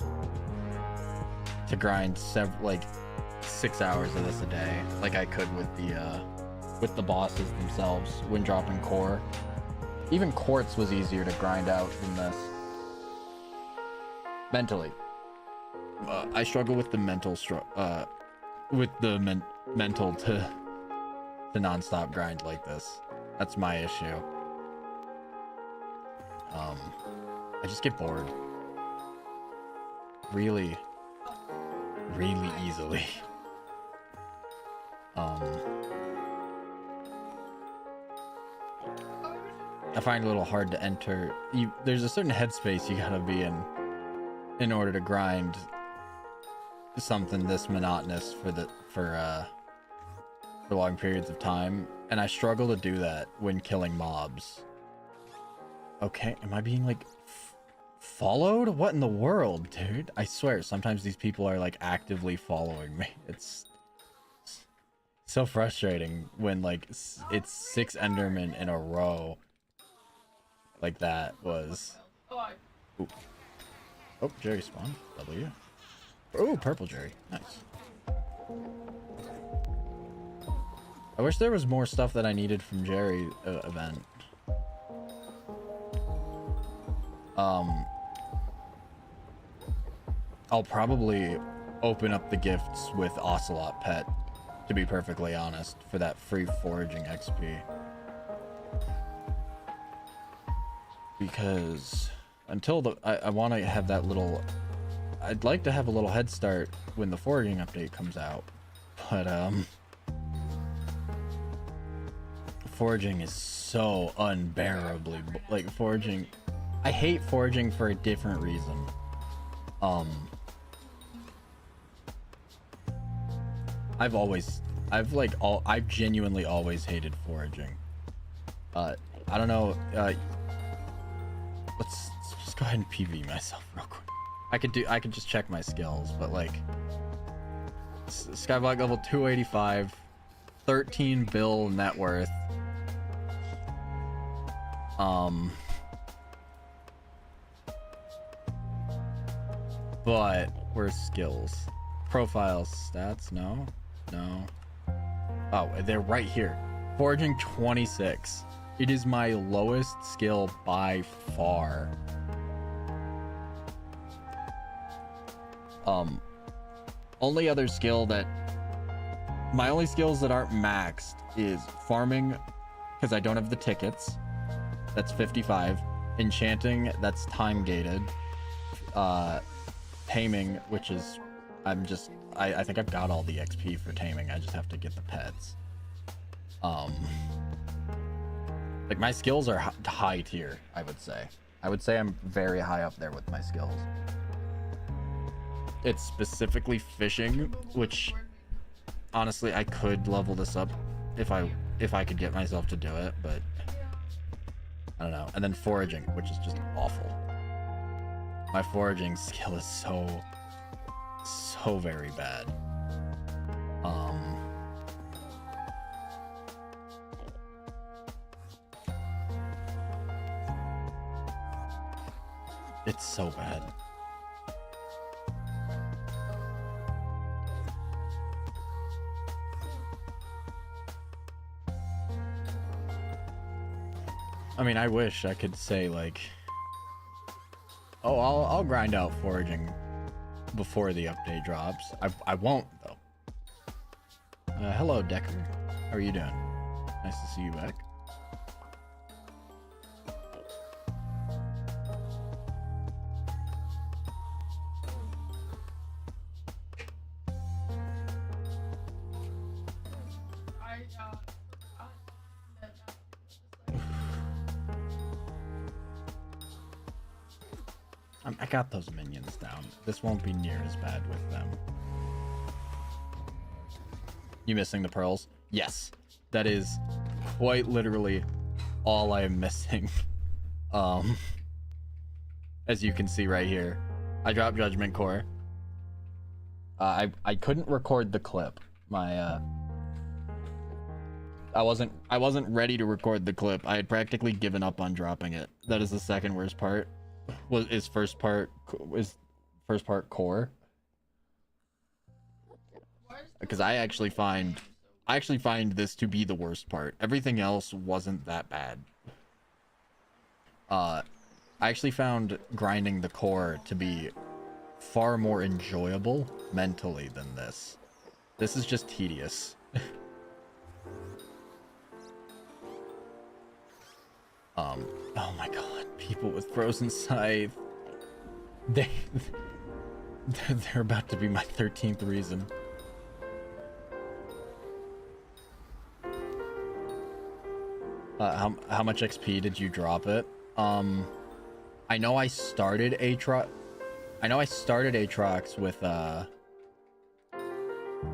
[SPEAKER 1] grind like 6 hours of this a day, like I could with the bosses themselves when dropping core. Even quartz was easier to grind out than this. Mentally, I struggle with the mental mental to non-stop grind like this. That's my issue. I just get bored. Really easily. I find it a little hard to enter. There's a certain headspace you gotta be in order to grind something this monotonous for long periods of time, and I struggle to do that when killing mobs. Okay, am I being like followed? What in the world, dude? I swear, sometimes these people are like actively following me. It's so frustrating when like it's 6 Endermen in a row. Like that was. Ooh. Oh, Jerry spawned. W. Oh, purple Jerry. Nice. I wish there was more stuff that I needed from Jerry event. I'll probably open up the gifts with Ocelot Pet, to be perfectly honest, for that free foraging XP. Because until I want to have that little, I'd like to have a little head start when the foraging update comes out, but foraging is so unbearably like foraging. I hate foraging for a different reason. I've genuinely always hated foraging. I don't know. Let's just go ahead and PV myself real quick. I could just check my skills, but like Skyblock level 285, 13 bill net worth. But where's skills? Profiles, stats, no. Oh, they're right here. Foraging 26. It is my lowest skill by far. Only other skill that... My only skills that aren't maxed is farming, because I don't have the tickets. That's 55. Enchanting, that's time gated. Taming, which is... I think I've got all the XP for taming. I just have to get the pets. Like my skills are high tier, I would say. I would say I'm very high up there with my skills. It's specifically fishing, which honestly I could level this up if I could get myself to do it, but I don't know. And then foraging, which is just awful. My foraging skill is so very bad. It's so bad. I mean, I wish I could say like, oh, I'll grind out foraging before the update drops. I won't though. Hello Decker, how are you doing? Nice to see you back. I got those minions down. This won't be near as bad with them. You missing the pearls? Yes. That is quite literally all I am missing. As you can see right here. I dropped Judgment Core. I couldn't record the clip. My I wasn't ready to record the clip. I had practically given up on dropping it. That is the second worst part. Is first part core, because I actually find this to be the worst part. Everything else wasn't that bad. I actually found grinding the core to be far more enjoyable mentally than this. This is just tedious. Oh my god, people with frozen scythe. They they're about to be my 13th reason. How much XP did you drop it? I know I started Aatrox. I know I started Aatrox with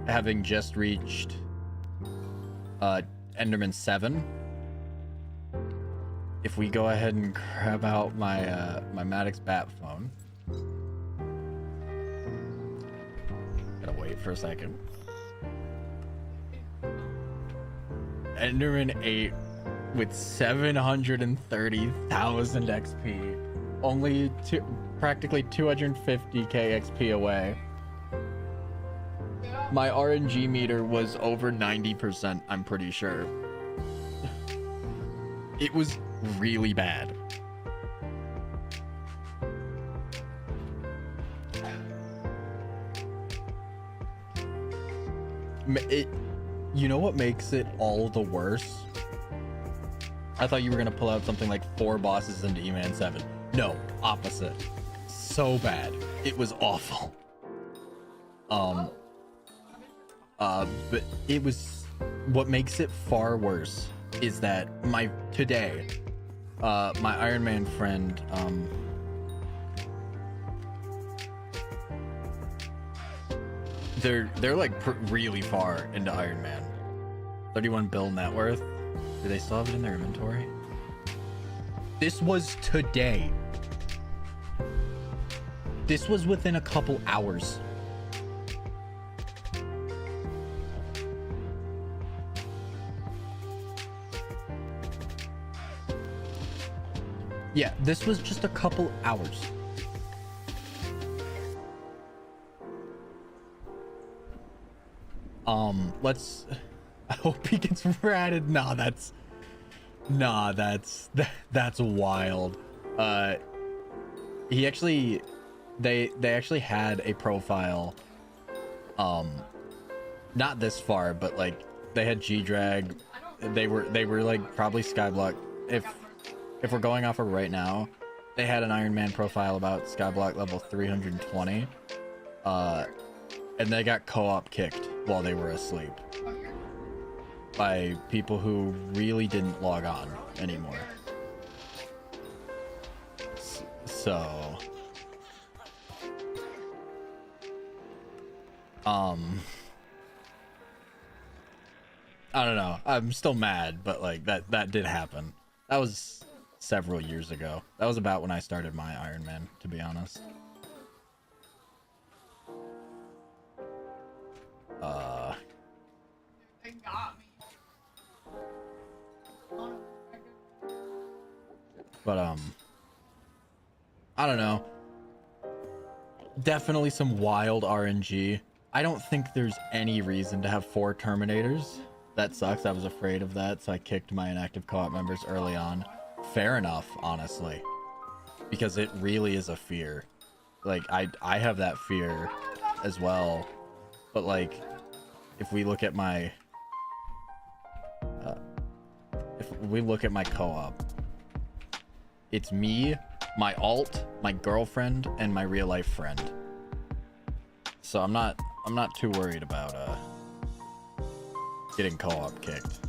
[SPEAKER 1] having just reached Enderman 7. If we go ahead and grab out my my Maddox bat phone. Gotta wait for a second. Enderman 8 with 730,000 XP. Only practically 250k XP away. My RNG meter was over 90%, I'm pretty sure. It was really bad. You know what makes it all the worse? I thought you were gonna pull out something like 4 bosses into E-Man 7. No, opposite. So bad. It was awful. But it was, what makes it far worse is that today, my Iron Man friend, they're like really far into Iron Man. 31 bill net worth. Do they still have it in their inventory? This was today. This was within a couple hours. Yeah, this was just a couple hours. Let's, I hope he gets ratted. Nah, that's wild. He actually, they actually had a profile, not this far, but like they had G-Drag. They were like probably Skyblock. If we're going off of right now, they had an Iron Man profile about Skyblock level 320. And they got co-op kicked while they were asleep by people who really didn't log on anymore. So, I don't know. I'm still mad, but like that did happen. That was several years ago. That was about when I started my Iron Man, to be honest.
[SPEAKER 2] They got me.
[SPEAKER 1] But I don't know. Definitely some wild RNG. I don't think there's any reason to have 4 Terminators. That sucks. I was afraid of that, so I kicked my inactive co-op members early on. Fair enough, honestly, because it really is a fear. Like I have that fear as well, but like if we look at my co-op, it's me, my alt, my girlfriend, and my real life friend. So I'm not too worried about getting co-op kicked.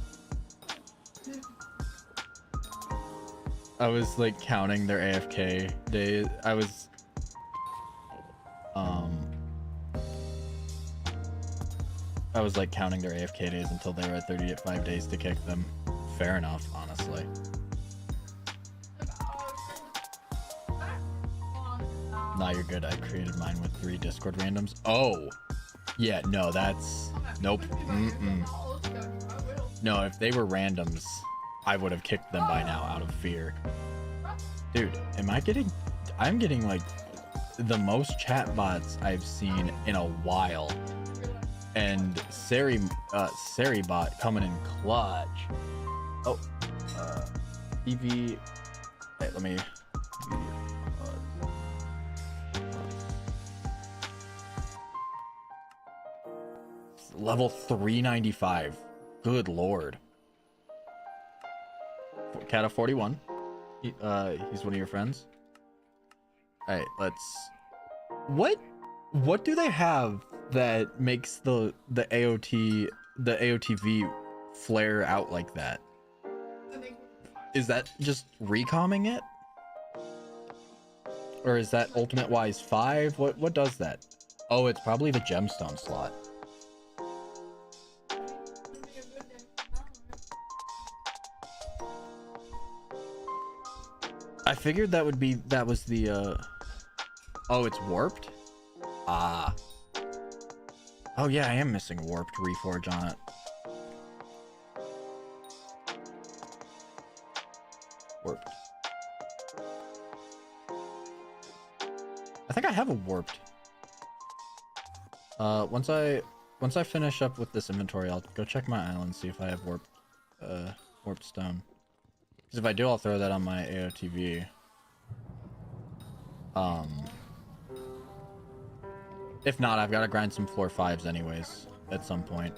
[SPEAKER 1] I was like counting their AFK days. I was like counting their AFK days until they were at 35 days to kick them. Fair enough, honestly. Nah, you're good. I created mine with 3 Discord randoms. Oh, yeah, no, that's nope. No, if they were randoms, I would have kicked them by now out of fear. Dude, I'm getting like the most chat bots I've seen in a while. And Saribot coming in clutch. Oh, EV. Hey, let me. Level 395. Good lord. Cat of 41. He's one of your friends? Alright, let's... What do they have that makes the AOTV flare out like that? Is that just recomming it? Or is that Ultimate Wise 5? What does that? Oh, it's probably the gemstone slot. I figured that was the oh, it's warped? Ah. Oh yeah, I am missing warped reforge on it. Warped. I think I have a warped. Once I finish up with this inventory, I'll go check my island, see if I have warped stone. Because if I do, I'll throw that on my AOTV. If not, I've got to grind some floor 5s anyways at some point.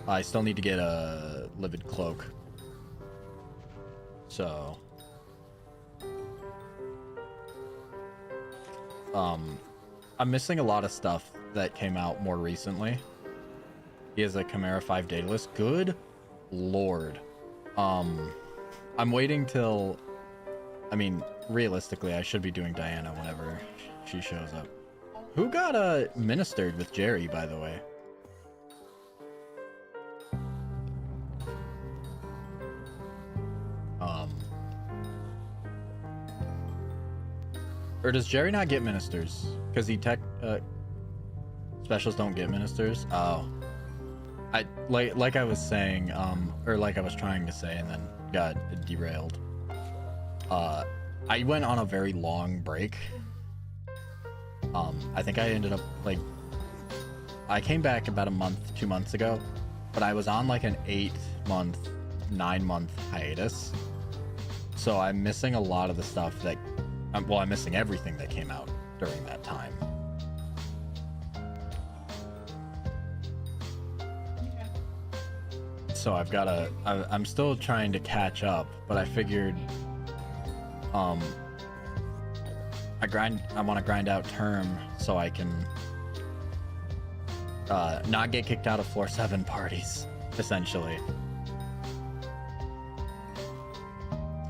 [SPEAKER 1] I still need to get a livid cloak. So I'm missing a lot of stuff that came out more recently. He has a Chimera 5 data list. Good lord. I'm waiting till, I mean, realistically, I should be doing Diana whenever she shows up. Who got ministered with Jerry, by the way? Or does Jerry not get ministers? Because he specials don't get ministers? Oh. Like I was saying, or like I was trying to say and then got derailed. I went on a very long break. I think I ended up I came back about a month, 2 months ago, but I was on like an 8-month, 9-month hiatus. So I'm missing a lot of the stuff that, well, I'm missing everything that came out during that time. So I'm still trying to catch up, but I figured, I want to grind out term so I can, not get kicked out of floor 7 parties, essentially.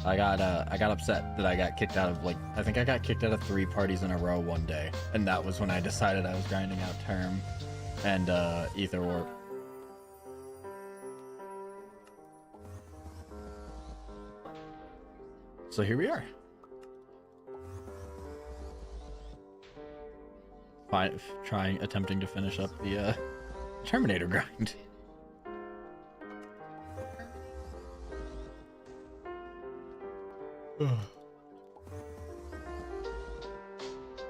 [SPEAKER 1] I got upset that I got kicked out of, I think I got kicked out of 3 parties in a row one day, and that was when I decided I was grinding out term and ether warp. So here we are. Attempting to finish up the Terminator grind.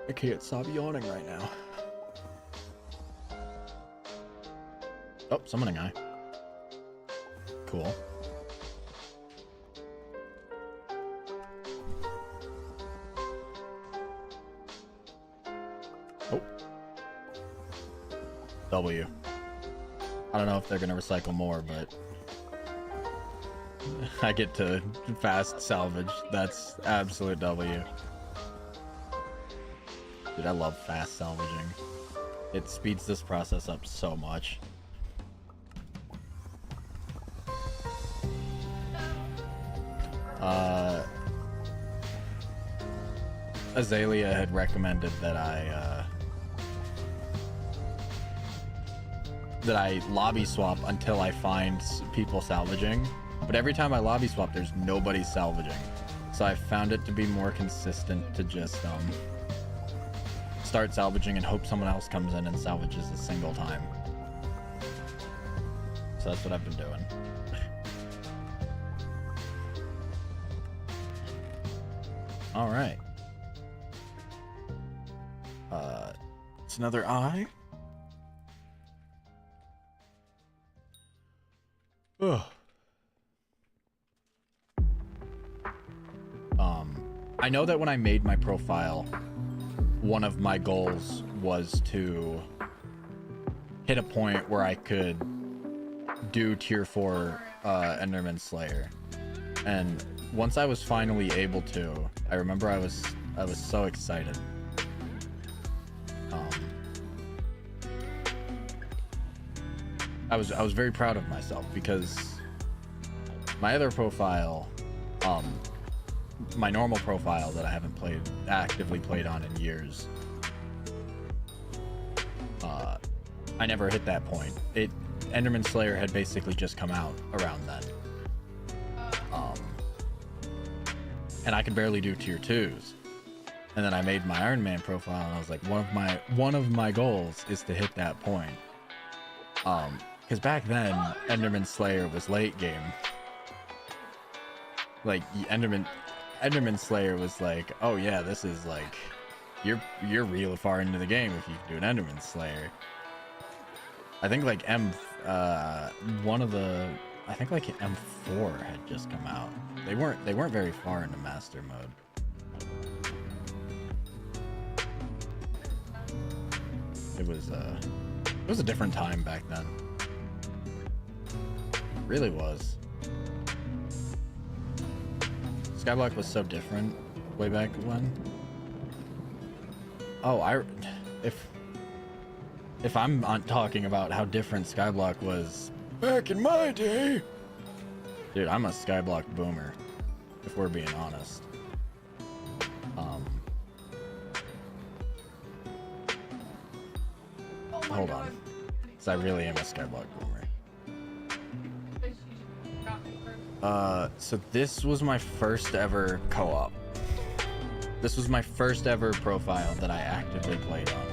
[SPEAKER 1] I can't stop yawning right now. Oh, summoning eye. Cool. Oh. W. I don't know if they're gonna recycle more, but I get to fast salvage. That's absolute W. Dude, I love fast salvaging. It speeds this process up so much. Azalea had recommended that I lobby swap until I find people salvaging. But every time I lobby swap, there's nobody salvaging. So I found it to be more consistent to just start salvaging and hope someone else comes in and salvages a single time. So that's what I've been doing. All right. It's another eye. Ugh. I know that when I made my profile, one of my goals was to hit a point where I could do tier 4 Enderman Slayer. And once I was finally able to, I remember I was so excited. I was very proud of myself because my other profile, my normal profile that I haven't actively played on in years, I never hit that point. Enderman Slayer had basically just come out around then. And I could barely do tier 2s. And then I made my Iron Man profile and I was like, one of my goals is to hit that point. Because back then, Enderman Slayer was late game. Like, Enderman Slayer was like, oh yeah, this is like, you're real far into the game if you can do an Enderman Slayer. I think like I think like M4 had just come out. They weren't very far into master mode. It was a different time back then. It really was. Skyblock was so different way back when. Oh, if I'm talking about how different Skyblock was back in my day, dude, I'm a Skyblock boomer, if we're being honest. Hold on, because I really am a Skyblock boomer. So this was my first ever co-op. This was my first ever profile that I actively played on.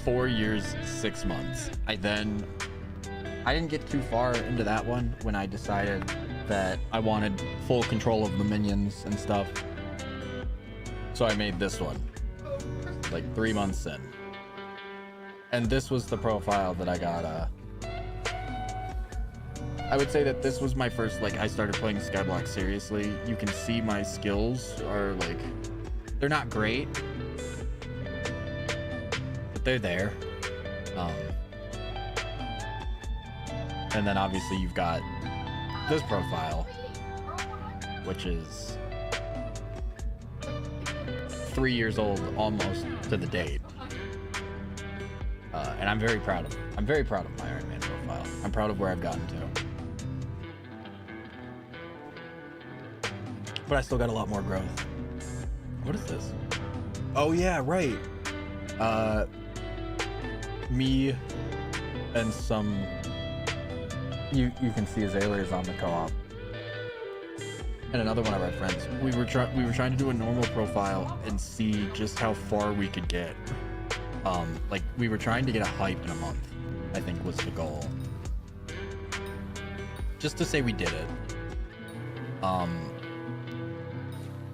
[SPEAKER 1] 4 years, 6 months. I didn't get too far into that one when I decided that I wanted full control of the minions and stuff. So I made this one, like 3 months in. And this was the profile that I got, I would say that this was my first, like, I started playing Skyblock seriously. You can see my skills are, like, they're not great, but they're there. And then obviously you've got this profile, which is 3 years old almost to the date. And I'm very proud of my Iron Man profile. I'm proud of where I've gotten to. But I still got a lot more growth. What is this? Oh yeah, right. Me and some, you can see Azalea's on the co-op, and another one of our friends. We were trying to do a normal profile and see just how far we could get. Like, we were trying to get a hype in a month, I think was the goal. Just to say we did it.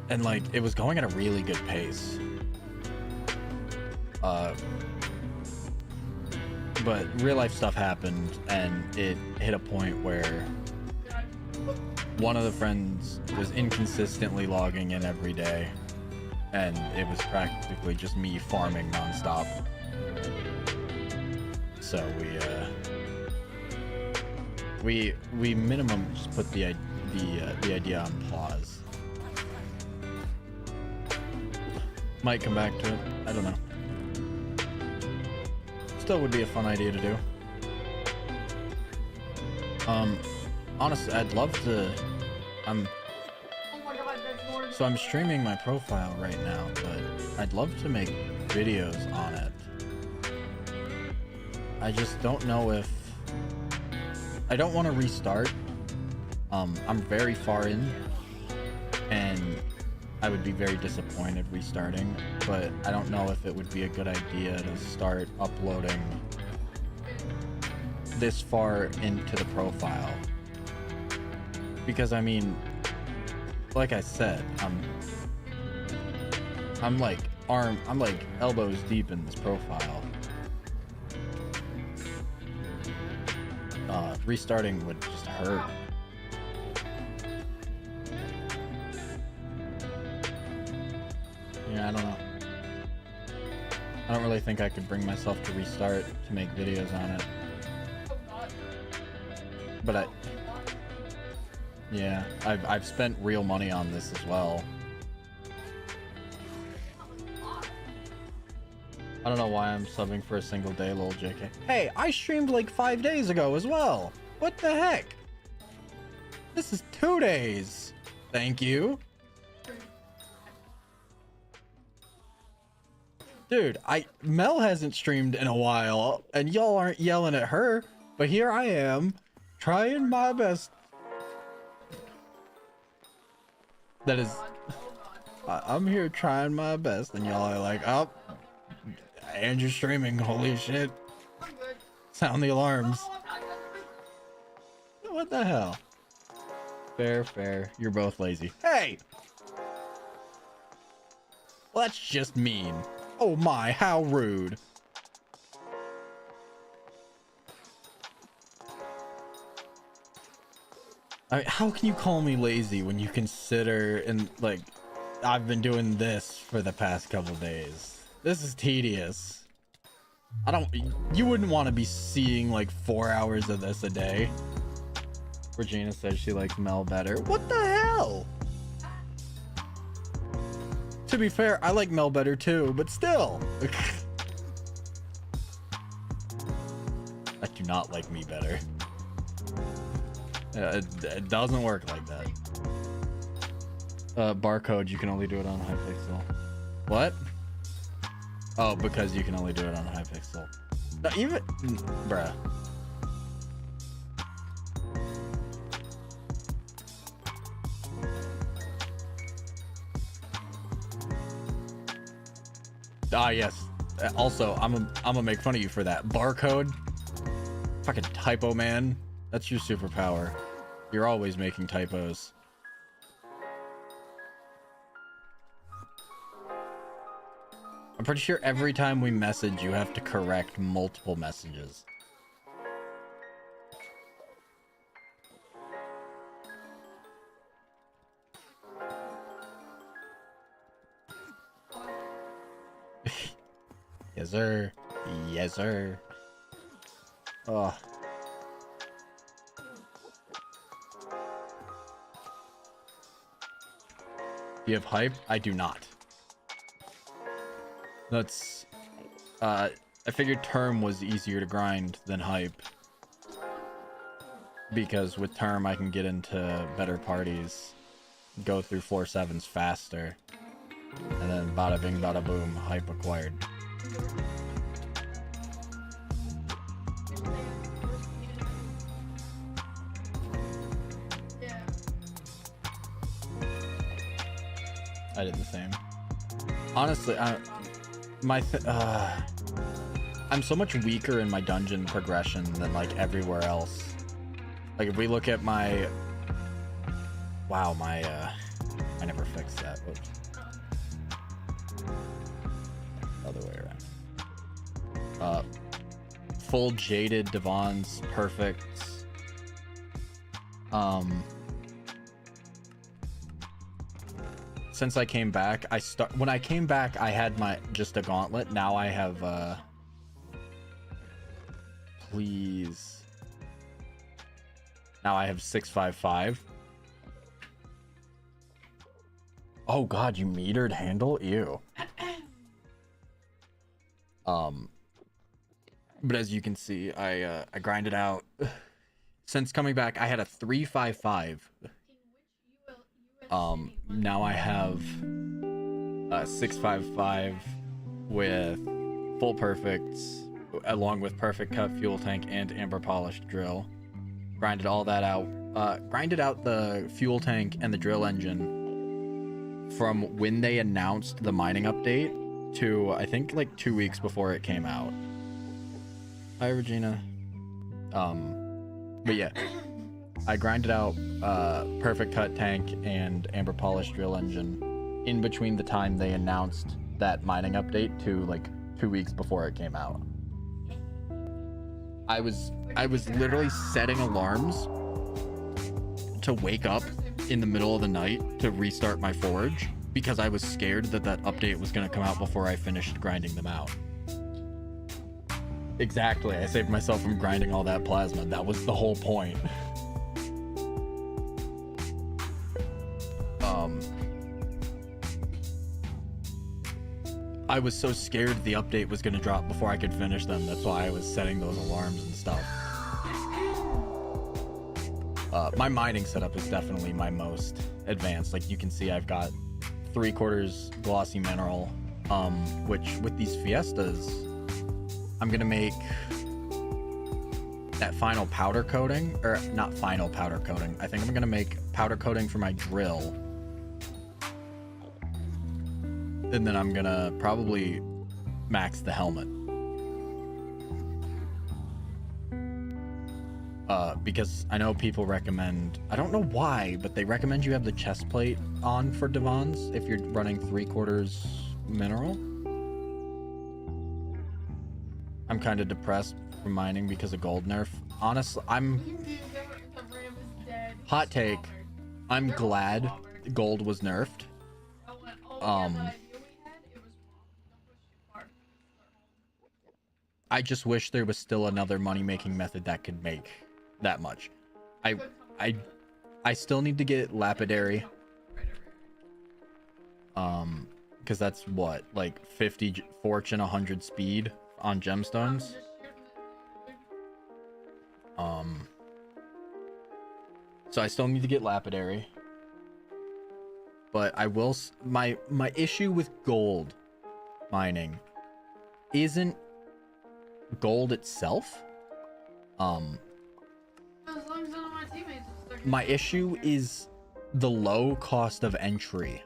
[SPEAKER 1] And like, it was going at a really good pace. But real life stuff happened and it hit a point where one of the friends was inconsistently logging in every day. And it was practically just me farming nonstop. So we minimum just put the idea on pause. Might come back to it. I don't know. Still would be a fun idea to do. Honestly, I'd love to. So I'm streaming my profile right now, but I'd love to make videos on it. I just don't know if... I don't want to restart. I'm very far in, and I would be very disappointed restarting, but I don't know if it would be a good idea to start uploading this far into the profile. Because, I mean, like I said, I'm like elbows deep in this profile. Restarting would just hurt. Yeah, I don't know. I don't really think I could bring myself to restart to make videos on it. But yeah, I've spent real money on this as well. I don't know why I'm subbing for a single day, lol JK. Hey, I streamed like 5 days ago as well. What the heck? This is 2 days. Thank you. Dude, Mel hasn't streamed in a while, and y'all aren't yelling at her, but here I am, trying my best. That is, I'm here trying my best, and y'all are like, oh, and you're streaming, holy shit. Sound the alarms. What the hell? Fair, fair. You're both lazy. Hey! Well, that's just mean. Oh my, how rude. I mean, how can you call me lazy when you consider, and like, I've been doing this for the past couple days. This is tedious. You wouldn't want to be seeing like 4 hours of this a day. Regina says she likes Mel better. What the hell? To be fair, I like Mel better too, but still. I do not like me better. It doesn't work like that. Barcode, you can only do it on Hypixel. What? Oh, because you can only do it on Hypixel. No, even... Bruh. Ah, yes. Also, I'm gonna make fun of you for that. Barcode? Fucking typo man. That's your superpower. You're always making typos. I'm pretty sure every time we message, you have to correct multiple messages. Yes, sir. Yes, sir. Oh. Do you have hype? I do not. That's... I figured term was easier to grind than hype. Because with term, I can get into better parties. Go through 4-7s faster. And then bada bing, bada boom, hype acquired. I did the same. Honestly, I'm so much weaker in my dungeon progression than like everywhere else. Like if we look at my... Wow, I never fixed that. Whoops. Other way around. Full jaded Devon's perfect. Since I came back, when I came back, I had just a gauntlet. Now I have please. Now I have 655. Oh god, you metered handle? Ew. But as you can see, I grinded out. Since coming back, I had a 355. Now I have 655 with full perfects, along with perfect cut fuel tank and amber polished drill. Grinded all that out. Grinded out the fuel tank and the drill engine from when they announced the mining update to I think like 2 weeks before it came out. Hi Regina. But yeah, I grinded out perfect cut tank and amber polished drill engine in between the time they announced that mining update to like 2 weeks before it came out. I was literally setting alarms to wake up in the middle of the night to restart my forge because I was scared that that update was going to come out before I finished grinding them out. Exactly. I saved myself from grinding all that plasma. That was the whole point. I was so scared the update was going to drop before I could finish them. That's why I was setting those alarms and stuff. My mining setup is definitely my most advanced. Like you can see, I've got 3/4 glossy mineral, which with these fiestas, I'm going to make that final powder coating, or not final powder coating. I think I'm going to make powder coating for my drill. And then I'm gonna probably max the helmet. Because I know people recommend, I don't know why, but they recommend you have the chest plate on for Devons if you're running 3/4 mineral. I'm kind of depressed from mining because of gold nerf. Honestly, hot take, I'm glad gold was nerfed. I just wish there was still another money-making method that could make that much. I still need to get lapidary. Because that's what, like 50 fortune, 100 speed on gemstones. So I still need to get lapidary. But I will, my issue with gold mining isn't gold itself. My issue is the low cost of entry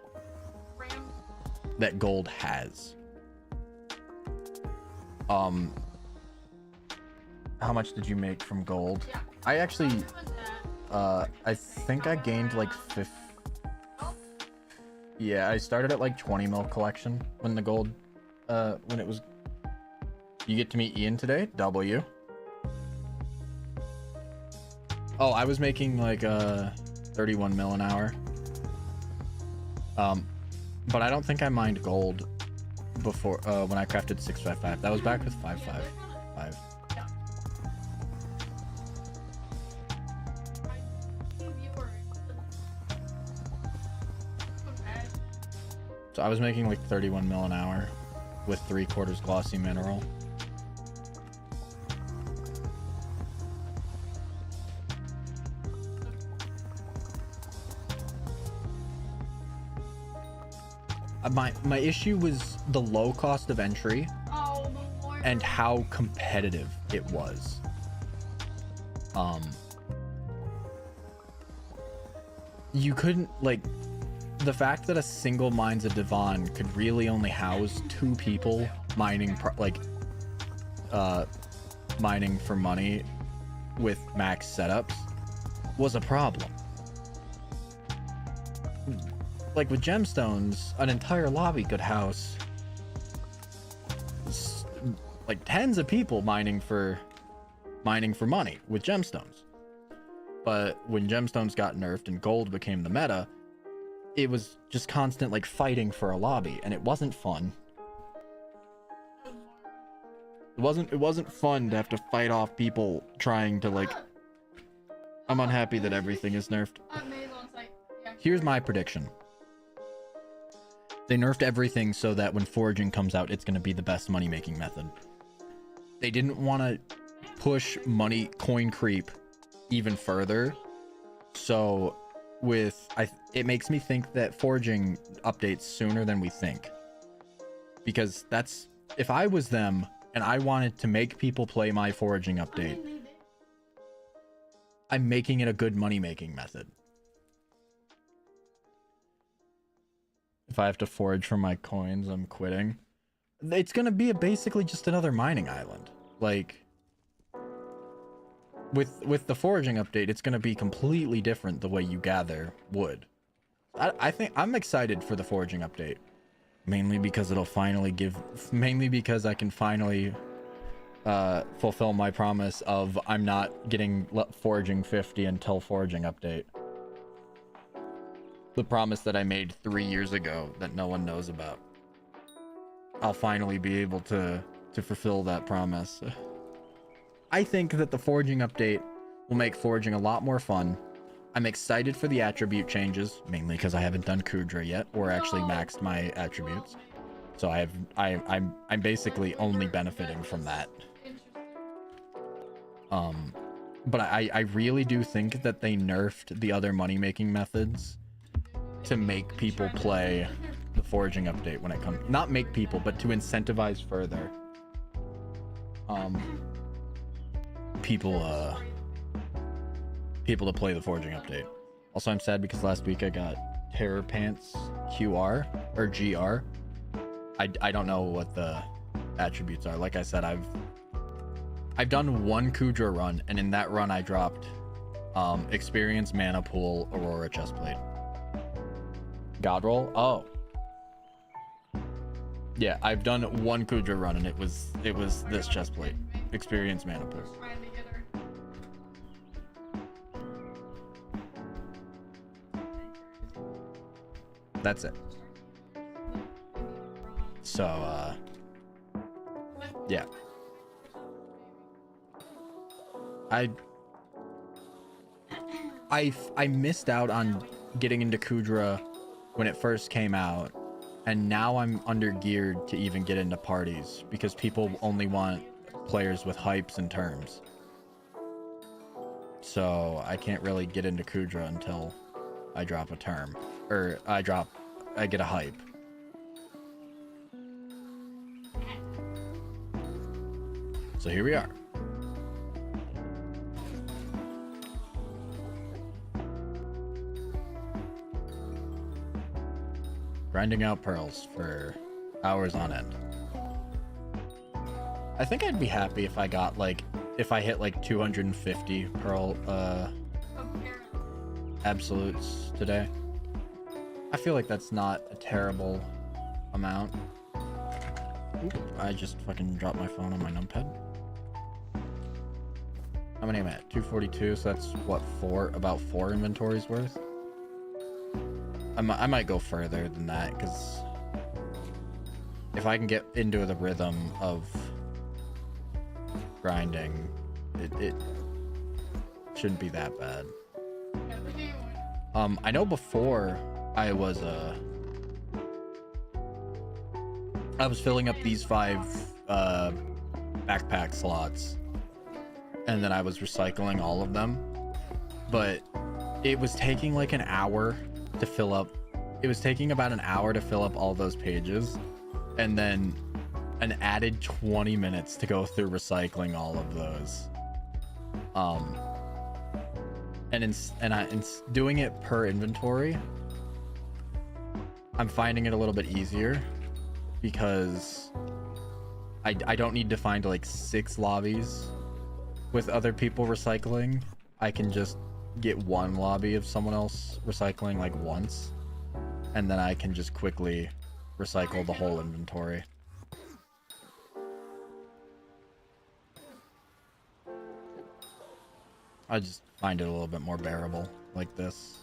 [SPEAKER 1] that gold has. How much did you make from gold? I actually, I think I gained like 50. Yeah, I started at like 20 mil collection when the gold, when it was. You get to meet Ian today? W. Oh, I was making like 31 mil an hour. But I don't think I mined gold before when I crafted 655. That was back with 555. So I was making like 31 mil an hour with 3/4 glossy mineral. My issue was the low cost of entry and how competitive it was. You couldn't, like, the fact that a single Mines of Devon could really only house 2 people mining, mining for money with max setups was a problem. Like with gemstones, an entire lobby could house like tens of people mining for money with gemstones. But when gemstones got nerfed and gold became the meta, it was just constant like fighting for a lobby, and it wasn't fun. It wasn't fun to have to fight off people trying to like. I'm unhappy that everything is nerfed. Here's my prediction. They nerfed everything so that when foraging comes out, it's going to be the best money-making method. They didn't want to push money coin creep even further. So it makes me think that foraging updates sooner than we think. Because that's, if I was them and I wanted to make people play my foraging update, I'm making it a good money-making method. If I have to forage for my coins, I'm quitting. It's gonna be basically just another mining island. Like, with the foraging update, it's gonna be completely different the way you gather wood. I think I'm excited for the foraging update, mainly because it'll finally mainly because I can finally fulfill my promise of I'm not getting foraging 50 until foraging update. The promise that I made 3 years ago that no one knows about. I'll finally be able to fulfill that promise. I think that the foraging update will make foraging a lot more fun. I'm excited for the attribute changes, mainly because I haven't done Kudra yet, or actually maxed my attributes. So I'm basically only benefiting from that. But I really do think that they nerfed the other money-making methods to make people play the foraging update when it comes, not make people, but to incentivize further people to play the foraging update. Also, I'm sad because last week I got Terror Pants QR or GR. I don't know what the attributes are. Like I said, I've done one Kudra run, and in that run I dropped Experience, Mana Pool, Aurora Chestplate. God roll? Oh. Yeah, I've done one Kudra run, and it was this chestplate. Experience, Mana Pool. That's it. So, yeah. I missed out on getting into Kudra when it first came out, and now I'm under geared to even get into parties because people only want players with hypes and terms. So I can't really get into Kudra until I drop a term, or I get a hype. So here we are. Grinding out pearls for hours on end. I think I'd be happy if I got if I hit 250 pearl absolutes today. I feel like that's not a terrible amount. Oop, I just fucking dropped my phone on my numpad. How many am I at? 242, so that's what, about 4 inventories worth? I might go further than that, because if I can get into the rhythm of grinding, it shouldn't be that bad. I know before I was filling up these 5 backpack slots, and then I was recycling all of them, but it was taking an hour to fill up. It was taking about an hour to fill up all those pages, and then an added 20 minutes to go through recycling all of those. And doing it per inventory, I'm finding it a little bit easier because I don't need to find 6 lobbies with other people recycling. I can just get one lobby of someone else recycling once, and then I can just quickly recycle the whole inventory. I just find it a little bit more bearable like this.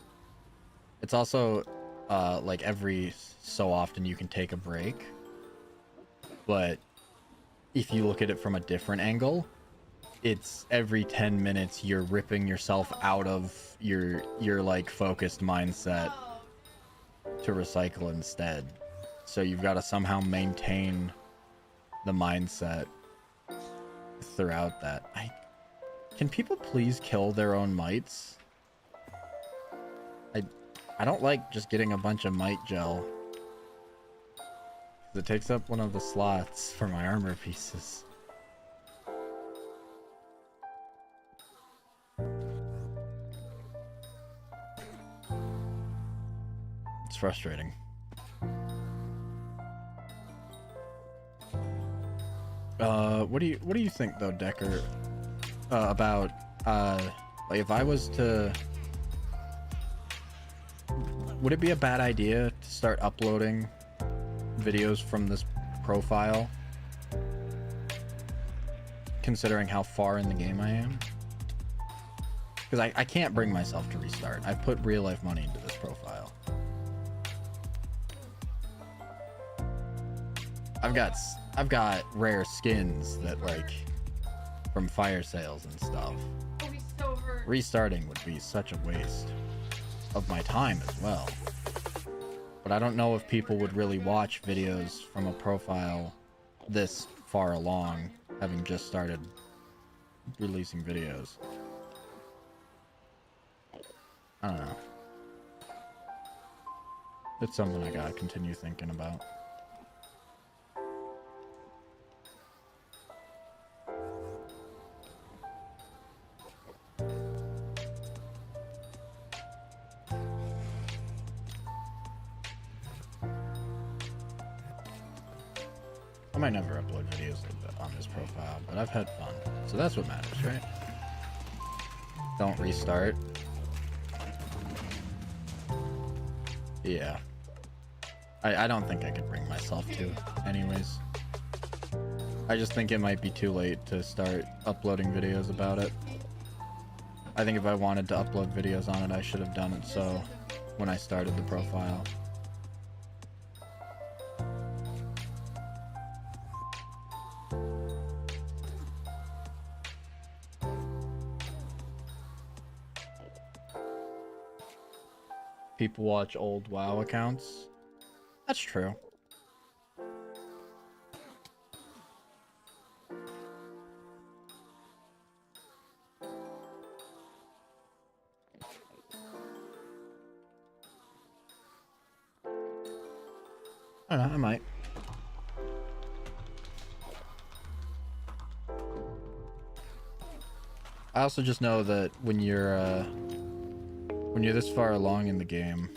[SPEAKER 1] It's also every so often you can take a break, but if you look at it from a different angle, it's every 10 minutes you're ripping yourself out of your focused mindset to recycle instead. So you've got to somehow maintain the mindset throughout that. Can people please kill their own mites? I don't like just getting a bunch of mite gel. It takes up one of the slots for my armor pieces. It's frustrating. What do you think though, Decker, about if I was to, would it be a bad idea to start uploading videos from this profile, considering how far in the game I am? Because I can't bring myself to restart. I've put real life money into this profile. I've got rare skins that from fire sales and stuff. Restarting would be such a waste of my time as well. But I don't know if people would really watch videos from a profile this far along, having just started releasing videos. I don't know. It's something I gotta continue thinking about. I might never upload videos on this profile, but I've had fun. So that's what matters, right? Don't restart. Yeah. I don't think I could bring myself to, anyways. I just think it might be too late to start uploading videos about it. I think if I wanted to upload videos on it, I should have done it so when I started the profile. People watch old WoW accounts. That's true. I don't know, I might. I also just know that when you're this far along in the game,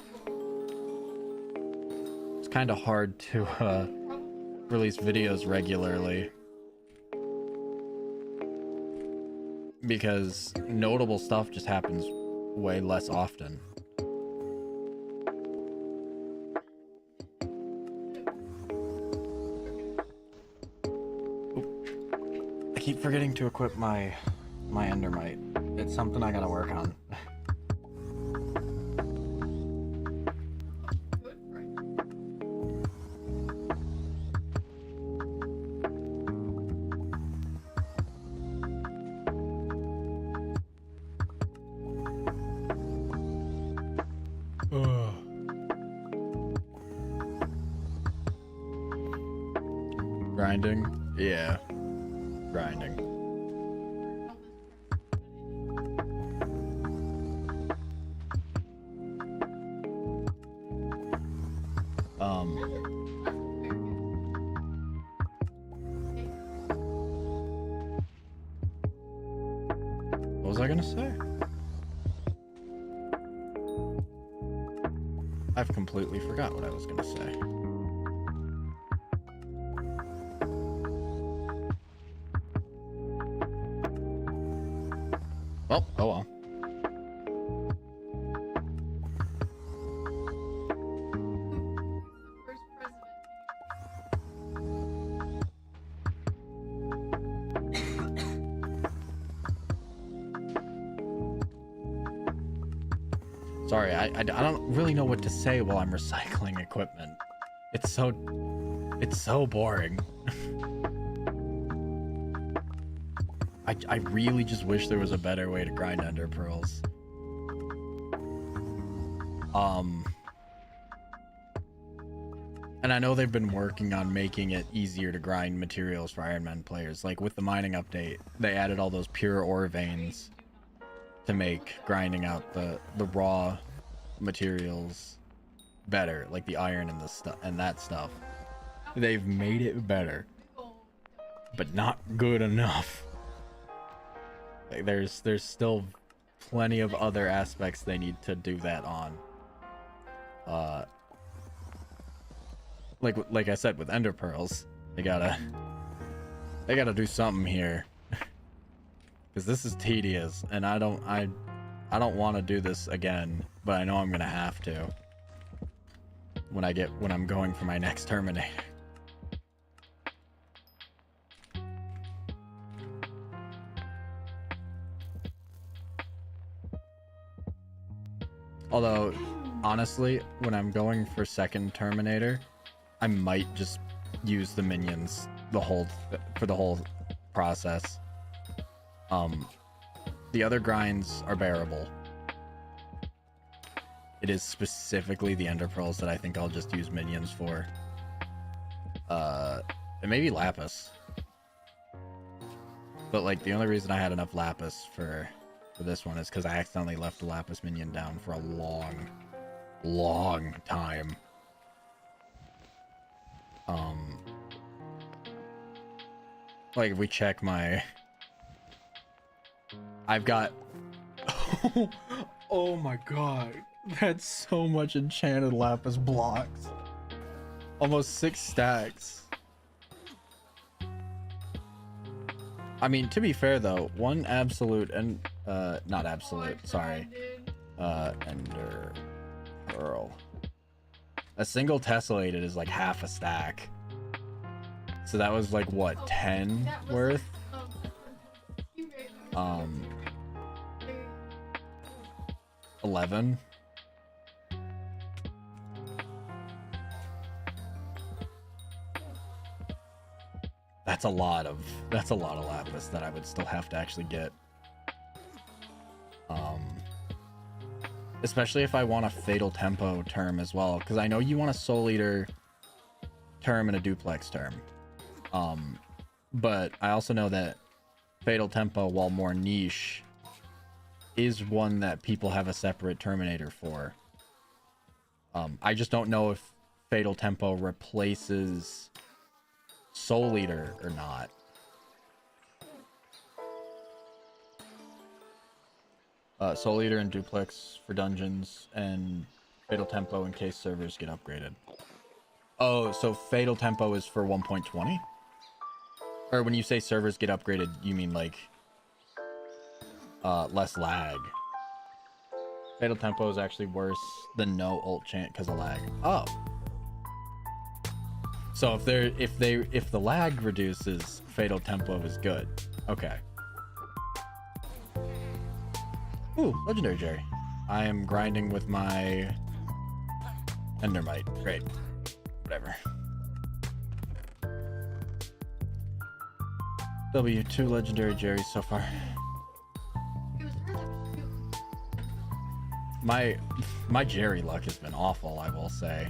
[SPEAKER 1] it's kind of hard to release videos regularly because notable stuff just happens way less often. Oop. I keep forgetting to equip my endermite. It's something I gotta work on. Grinding? Yeah. Grinding. What was I gonna say? I've completely forgot what I was gonna say. Well, oh well.
[SPEAKER 2] First president.
[SPEAKER 1] Sorry, I don't really know what to say while I'm recycling equipment. It's so boring. I really just wish there was a better way to grind ender pearls. And I know they've been working on making it easier to grind materials for IRONMAN players. Like with the mining update, they added all those pure ore veins to make grinding out the raw materials better, like the iron and the stuff and that stuff. They've made it better, but not good enough. Like, there's still plenty of other aspects they need to do that on. Like I said with ender pearls, they gotta do something here. Because this is tedious, and I don't want to do this again, but I know I'm gonna have to when I'm going for my next Terminator. Although, honestly, when I'm going for second Terminator, I might just use the minions for the whole process. The other grinds are bearable. it is specifically the ender pearls that I think I'll just use minions for. And maybe lapis. But like the only reason I had enough lapis for this one is because I accidentally left the lapis minion down for a long time. Like if we check my, I've got, oh my god, that's so much enchanted lapis blocks. Almost 6 stacks. I mean, to be fair though, one absolute and not absolute, sorry, ender pearl. A single tessellated is like half a stack. So that was like what, 10 worth? 11. That's a lot of lapis that I would still have to actually get. Especially if I want a fatal tempo term as well, because I know you want a soul eater term and a duplex term. But I also know that fatal tempo, while more niche, is one that people have a separate terminator for. I just don't know if fatal tempo replaces soul eater or not. Soul eater and duplex for dungeons, and fatal tempo in case servers get upgraded. Oh, so fatal tempo is for 1.20? Or when you say servers get upgraded, you mean like less lag. Fatal tempo is actually worse than no ult chant because of lag. Oh. So if the lag reduces, fatal tempo is good. Okay. Ooh, legendary Jerry. I am grinding with my endermite. Great. Whatever. W2 legendary Jerry so far. My Jerry luck has been awful, I will say.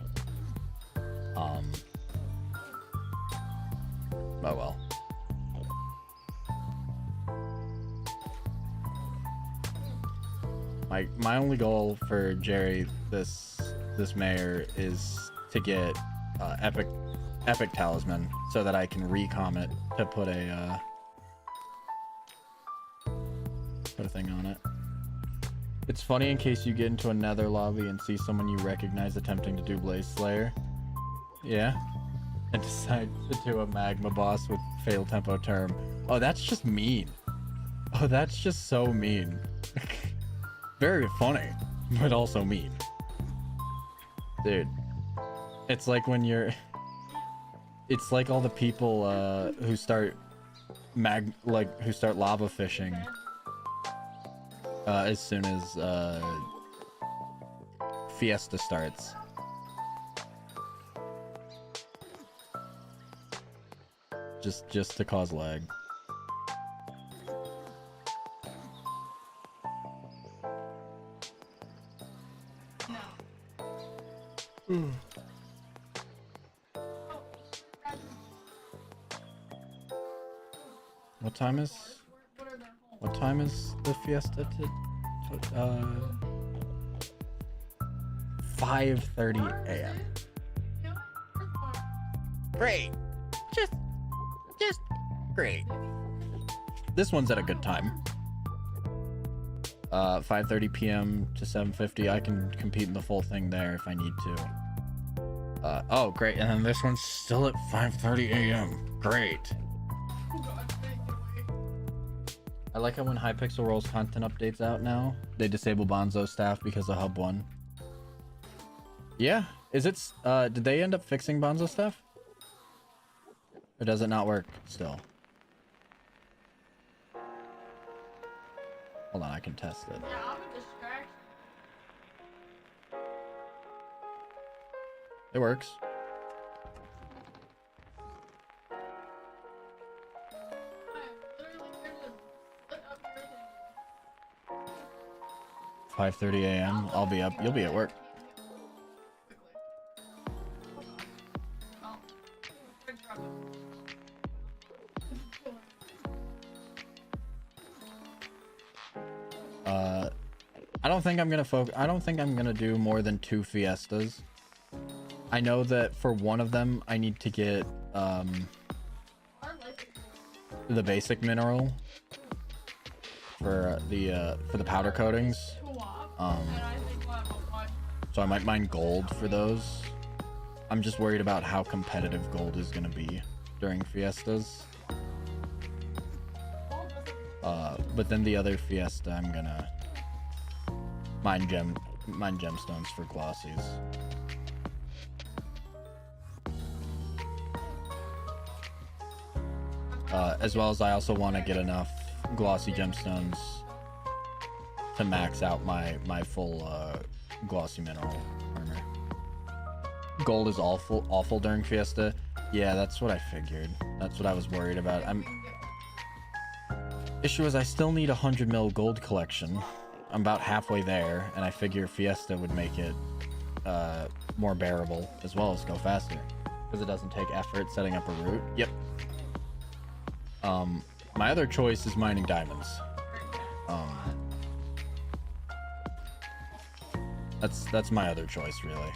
[SPEAKER 1] Oh well. My only goal for Jerry this mayor is to get epic talisman so that I can recom it to put a thing on it. It's funny in case you get into a nether lobby and see someone you recognize attempting to do Blaze Slayer. Yeah. And decide to do a magma boss with fatal tempo term. Oh, that's just mean. Oh, that's just so mean. Very funny, but also mean. Dude. It's like when you're... It's like all the people who start lava fishing as soon as Fiesta starts. Just to cause lag. No. What time is the fiesta to 5:30 a.m. Great. Just great. This one's at a good time. 5:30 p.m. to 7:50. I can compete in the full thing there if I need to. Oh, great. And then this one's still at 5:30 a.m. Great. I like how when Hypixel rolls content updates out now, they disable Bonzo staff because of Hub 1. Yeah. Is it, did they end up fixing Bonzo staff? Or does it not work still? Hold on, I can test it.
[SPEAKER 2] Yeah, I'm a distraction.
[SPEAKER 1] It works.
[SPEAKER 2] Literally, there's a split up everything.
[SPEAKER 1] 5:30 a.m. I'll be up. You'll be at work. I don't think I'm gonna do more than 2 fiestas. I know that for one of them I need to get the basic mineral for the powder coatings. So I might mine gold for those. I'm just worried about how competitive gold is gonna be during fiestas. But then the other fiesta I'm gonna mine gemstones for glossies. As well as I also want to get enough glossy gemstones to max out my full glossy mineral armor. Gold is awful during fiesta. Yeah, that's what I figured. That's what I was worried about. Issue is I still need 100 mil gold collection. I'm about halfway there, and I figure fiesta would make it more bearable as well as go faster because it doesn't take effort setting up a route. Yep. My other choice is mining diamonds. That's my other choice, really.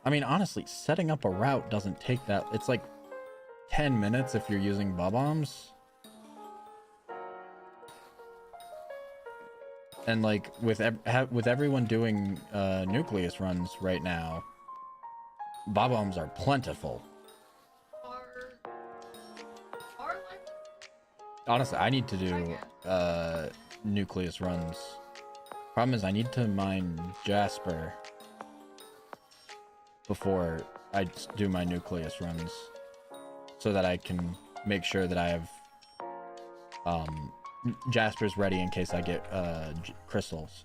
[SPEAKER 1] I mean, honestly, setting up a route doesn't take that. It's like 10 minutes if you're using bombs. And like with everyone doing nucleus runs right now, bombs are plentiful. Honestly, I need to do nucleus runs. Problem is I need to mine Jasper before I do my nucleus runs so that I can make sure that I have Jasper's ready in case I get crystals.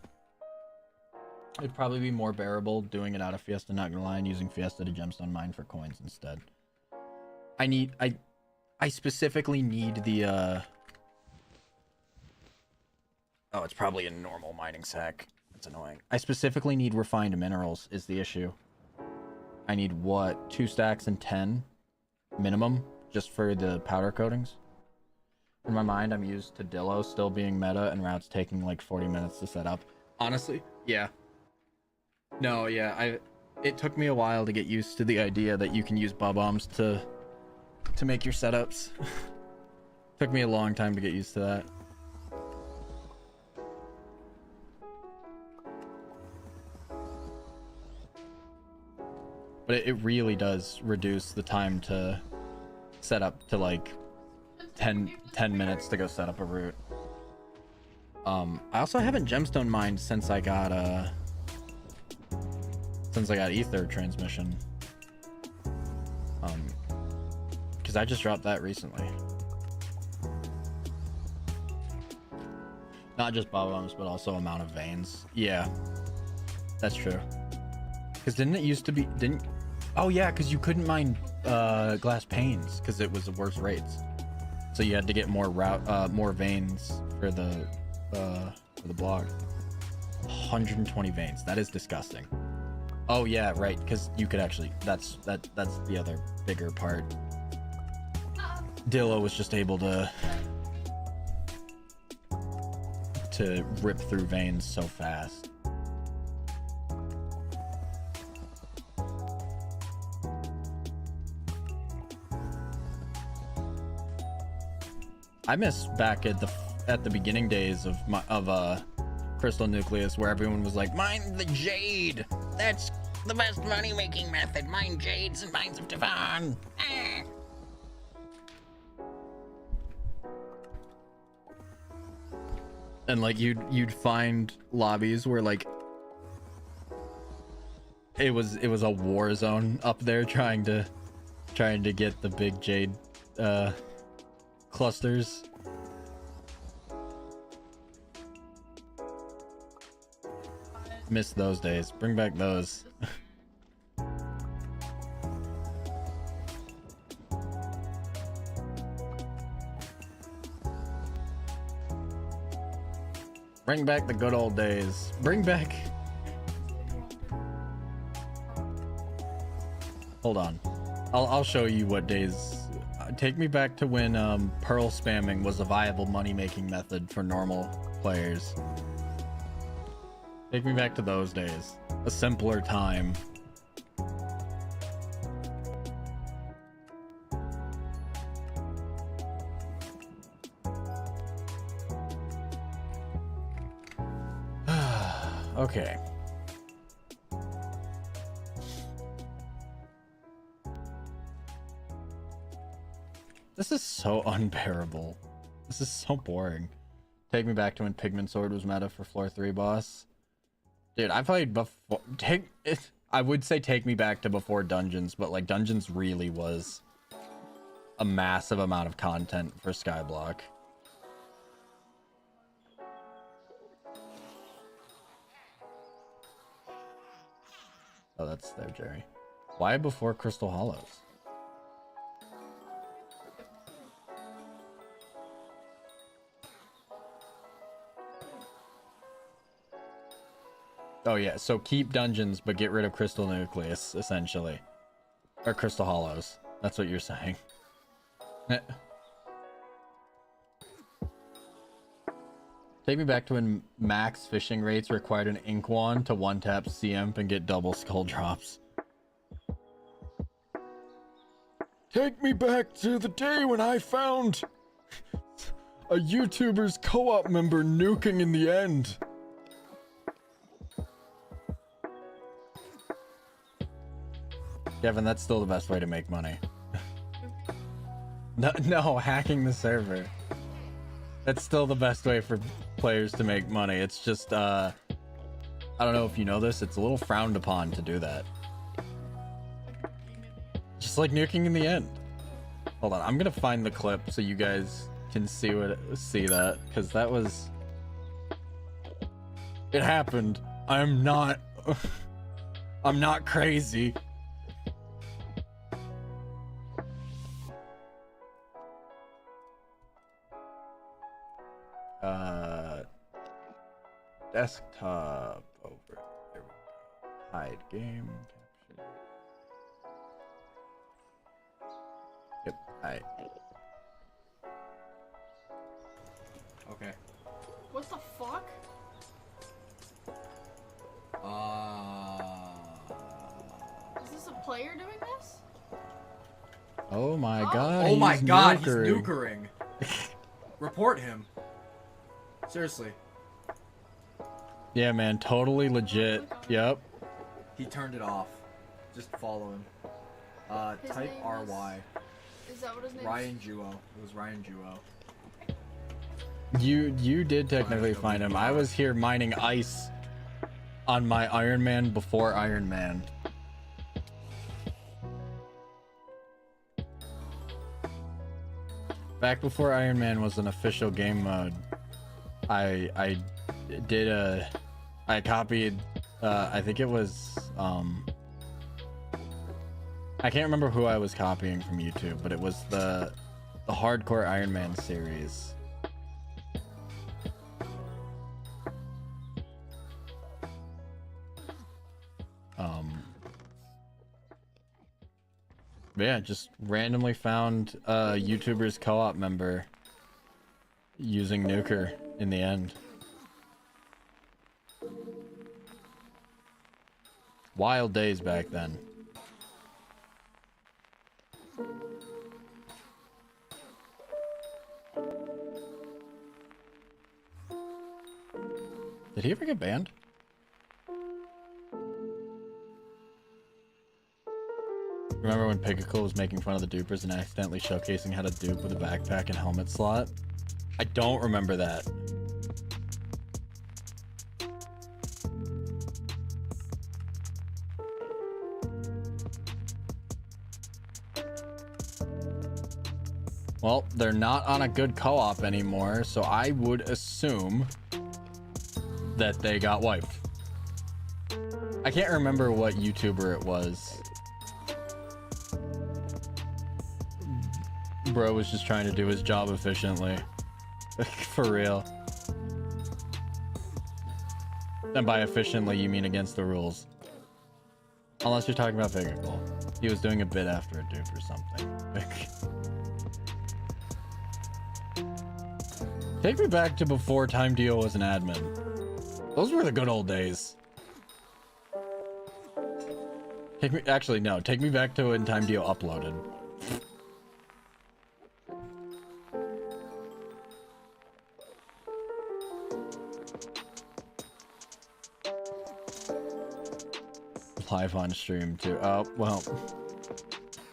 [SPEAKER 1] It'd probably be more bearable doing it out of Fiesta, not gonna lie, and using Fiesta to gemstone mine for coins instead. I specifically need the oh, it's probably a normal mining sack. It's annoying. I specifically need refined minerals is the issue. I need what, 2 stacks and 10 minimum just for the powder coatings. In my mind, I'm used to Dillo still being meta and routes taking like 40 minutes to set up. Honestly, yeah. No, yeah, it took me a while to get used to the idea that you can use bombs to make your setups. Took me a long time to get used to that. But it really does reduce the time to set up to like 10 minutes to go set up a route. I also haven't gemstone mined since I got ether transmission. Because I just dropped that recently. Not just bombs, but also amount of veins. Yeah, that's true. Because didn't it used to be oh yeah, because you couldn't mine glass panes because it was the worst rates. So you had to get more more veins for the block. 120 veins. That is disgusting. Oh yeah, right. Because you could actually. That's the other bigger part. Dillo was just able to rip through veins so fast. I miss back at the beginning days of Crystal Nucleus, where everyone was like, "Mine the jade. That's the best money-making method. Mine jades and mines of Devon." Ah. And like you'd find lobbies where like it was a war zone up there trying to get the big jade clusters. Miss those days. Bring back those. Bring back the good old days. Bring back. Hold on. I'll show you what days. Take me back to when pearl spamming was a viable money-making method for normal players. Take me back to those days. A simpler time. Okay. This is so unbearable. This is so boring. Take me back to when Pigment Sword was meta for floor 3 boss. Dude, I played before. I would say take me back to before Dungeons, but like Dungeons really was a massive amount of content for Skyblock. Oh, that's there, Jerry. Why before Crystal Hollows? Oh yeah, so keep dungeons, but get rid of Crystal Nucleus, essentially. Or Crystal Hollows. That's what you're saying. Take me back to when max fishing rates required an ink wand to one-tap CMP and get double skull drops. Take me back to the day when I found a YouTuber's co-op member nuking in the end. Kevin, that's still the best way to make money. No, hacking the server. That's still the best way for players to make money. It's just, I don't know if you know this, it's a little frowned upon to do that. Just like nuking in the end. Hold on, I'm gonna find the clip so you guys can see that, because that was... It happened. I'm not crazy. Desktop over. There we go. Hide game capture. Yep, hide.
[SPEAKER 3] Okay.
[SPEAKER 2] What the fuck? Is this a player doing this?
[SPEAKER 1] Oh my god.
[SPEAKER 3] Oh my god, he's
[SPEAKER 1] nukering.
[SPEAKER 3] nukering. Report him. Seriously.
[SPEAKER 1] Yeah, man, totally legit. Yep.
[SPEAKER 3] He turned it off. Just follow him.
[SPEAKER 2] His
[SPEAKER 3] Type
[SPEAKER 2] name
[SPEAKER 3] RY.
[SPEAKER 2] Is that what his name is?
[SPEAKER 3] Ryan Juo. It was Ryan Juo.
[SPEAKER 1] You did technically find him. I was here mining ice on my Iron Man before Iron Man. Back before Iron Man was an official game mode, I copied, I think it was, I can't remember who I was copying from YouTube, but it was the hardcore Iron Man series. Yeah, just randomly found a YouTuber's co-op member using Nuker in the end. Wild days back then. Did he ever get banned? Remember when Hypixel was making fun of the dupers and accidentally showcasing how to dupe with a backpack and helmet slot? I don't remember that. Well, they're not on a good co-op anymore, so I would assume that they got wiped. I can't remember what YouTuber it was. Bro was just trying to do his job efficiently. For real. And by efficiently, you mean against the rules. Unless you're talking about Hypixel. He was doing a bit after a dupe or something. Take me back to before Time Dio was an admin. Those were the good old days. Take me, actually no, take me back to when Time Dio uploaded. Live on stream too. Oh, well.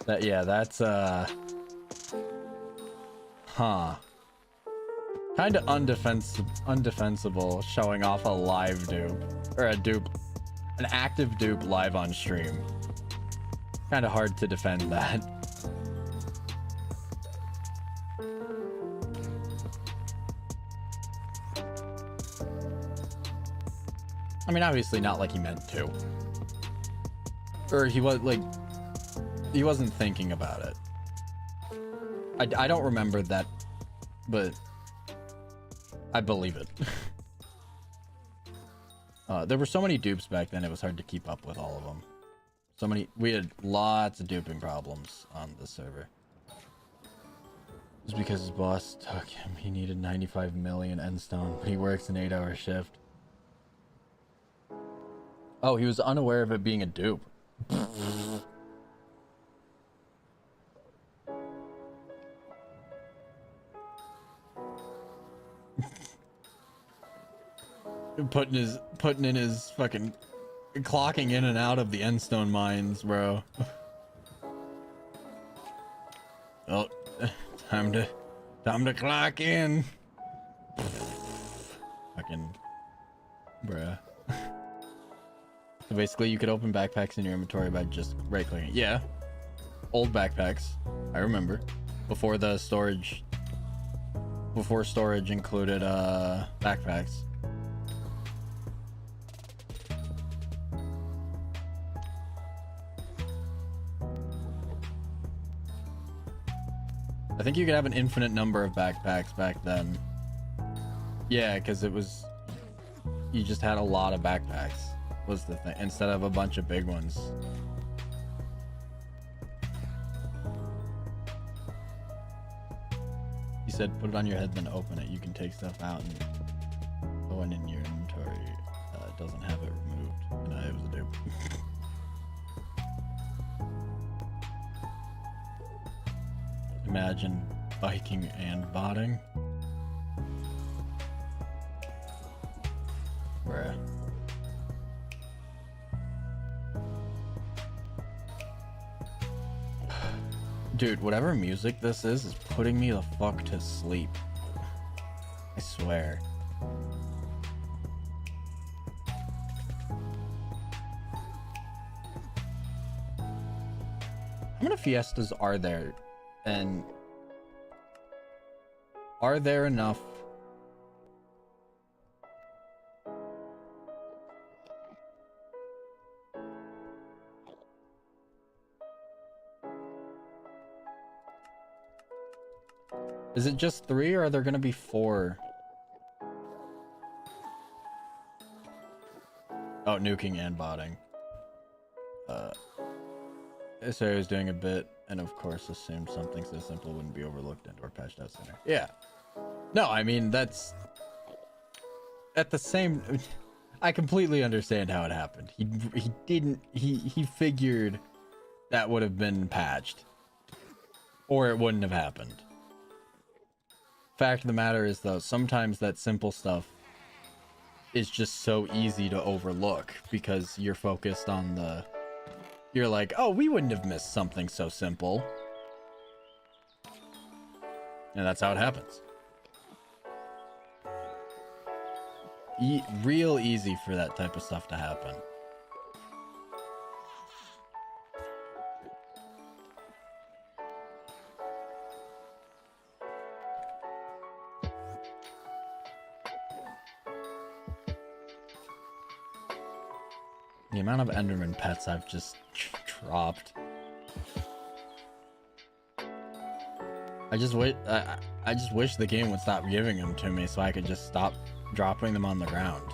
[SPEAKER 1] That, yeah, that's, huh. Kind of undefensible showing off a live dupe. Or a dupe. An active dupe live on stream. Kind of hard to defend that. I mean, obviously not like he meant to. Or he was like, he wasn't thinking about it. I don't remember that, but I believe it. There were so many dupes back then, it was hard to keep up with all of them. So many, we had lots of duping problems on the server. It's because his boss took him. He needed 95 million endstone, but he works an 8-hour shift. Oh, he was unaware of it being a dupe. putting in his fucking clocking in and out of the endstone mines, bro. Oh, time to clock in. Fucking bruh. So basically you could open backpacks in your inventory by just right clicking. Yeah. Old backpacks. I remember. Before the storage included backpacks. I think you could have an infinite number of backpacks back then. Yeah, because it was, you just had a lot of backpacks was the thing, instead of a bunch of big ones. He said put it on your head then open it. You can take stuff out and go in your inventory. It doesn't have it removed. No, it was a dupe. Imagine biking and botting. Bruh. Dude, whatever music this is putting me the fuck to sleep. I swear. How many fiestas are there? And are there enough? Is it just 3 or are there gonna be 4? Oh, nuking and botting. So I was doing a bit, and of course assumed something so simple wouldn't be overlooked and or patched out sooner. Yeah. No, I mean, that's... At the same... I completely understand how it happened. He figured that would have been patched. Or it wouldn't have happened. Fact of the matter is, though, sometimes that simple stuff is just so easy to overlook because you're focused on the... You're like, oh, we wouldn't have missed something so simple. And that's how it happens. Real easy for that type of stuff to happen. The amount of Enderman pets I've just dropped. I just wish the game would stop giving them to me so I could just stop dropping them on the ground.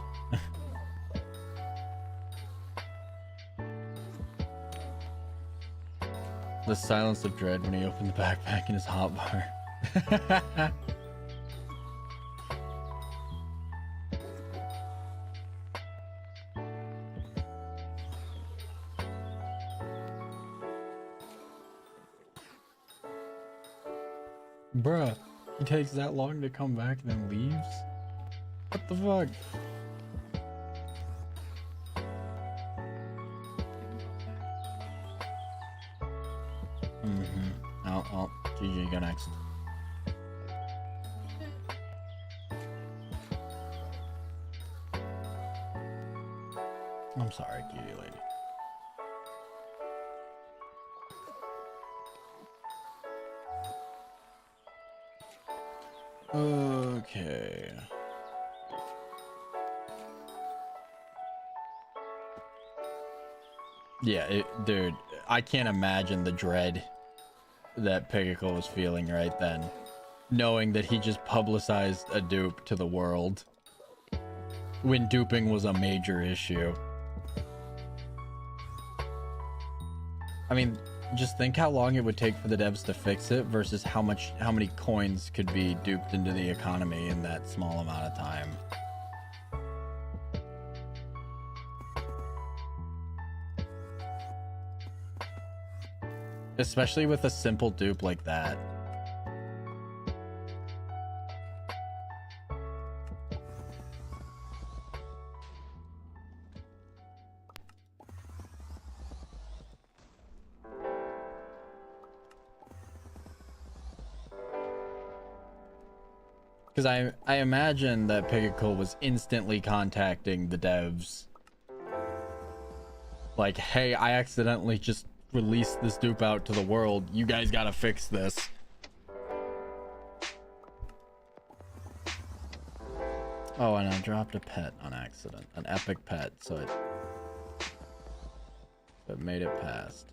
[SPEAKER 1] The silence of dread when he opened the backpack in his hotbar. Bruh, he takes that long to come back and then leaves? What the fuck? Oh, GG, go next. I'm sorry, cutie lady. Okay. Yeah, dude, I can't imagine the dread that Pigicle was feeling right then, knowing that he just publicized a dupe to the world when duping was a major issue. I mean, just think how long it would take for the devs to fix it versus how many coins could be duped into the economy in that small amount of time. Especially with a simple dupe like that. Because I imagine that Pigicle was instantly contacting the devs. Like, hey, I accidentally just released this dupe out to the world. You guys gotta fix this. Oh, and I dropped a pet on accident. An epic pet, so it made it past.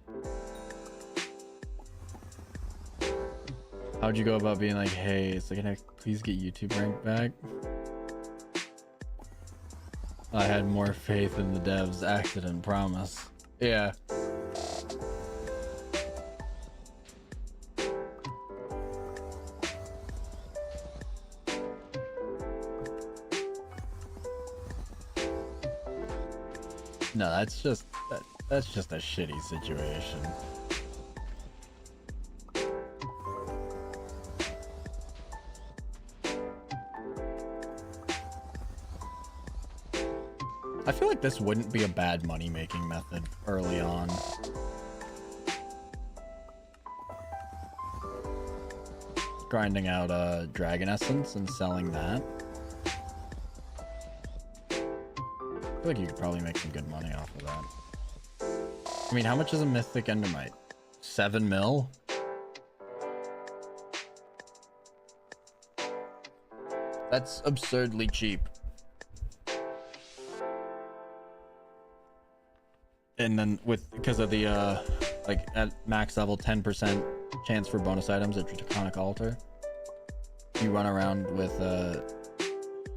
[SPEAKER 1] How'd you go about being like, hey, it's like, can I please get YouTube rank back? I had more faith in the devs. Accident, promise. Yeah. No, that's just a shitty situation. I feel like this wouldn't be a bad money-making method early on. Grinding out dragon essence and selling that. I feel like you could probably make some good money off of that. I mean, how much is a mythic endermite? 7 mil? That's absurdly cheap. And then because of the like at max level 10% chance for bonus items at Draconic Altar, you run around with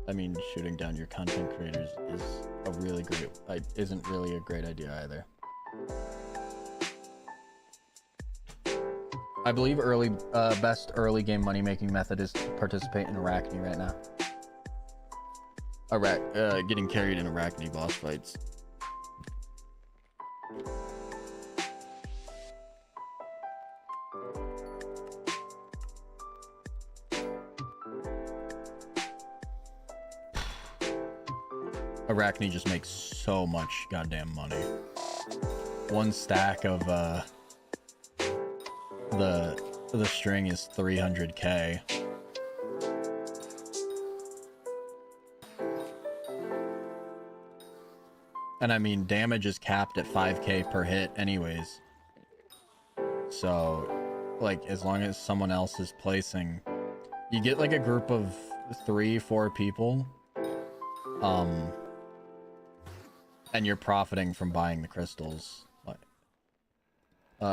[SPEAKER 1] I mean, shooting down your content creators is a really great isn't really a great idea either. I believe best early game money making method is to participate in Arachne right now. Getting carried in Arachne boss fights. Arachne just makes so much goddamn money. One stack of the string is 300k. And I mean, damage is capped at 5k per hit anyways. So, like, as long as someone else is placing, you get like a group of 3-4 people. And you're profiting from buying the crystals. Like,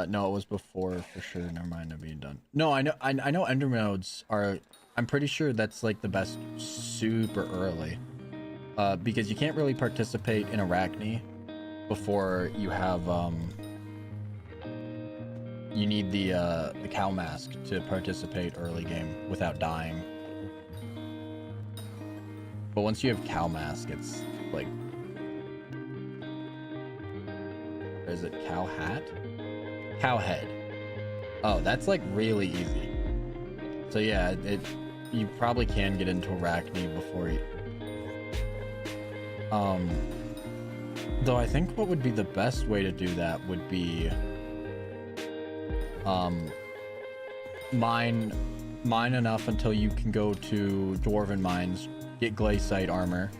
[SPEAKER 1] no, it was before for sure. Never mind, I'm being done. No, I know ender modes are. I'm pretty sure that's like the best super early, because you can't really participate in Arachne before you have you need the cow mask to participate early game without dying. But once you have cow mask, it's like, or is it cow hat? Cow head. Oh, that's like really easy. So yeah, you probably can get into Arachne before you. Though I think what would be the best way to do that would be mine enough until you can go to Dwarven Mines, get Glaciite armor,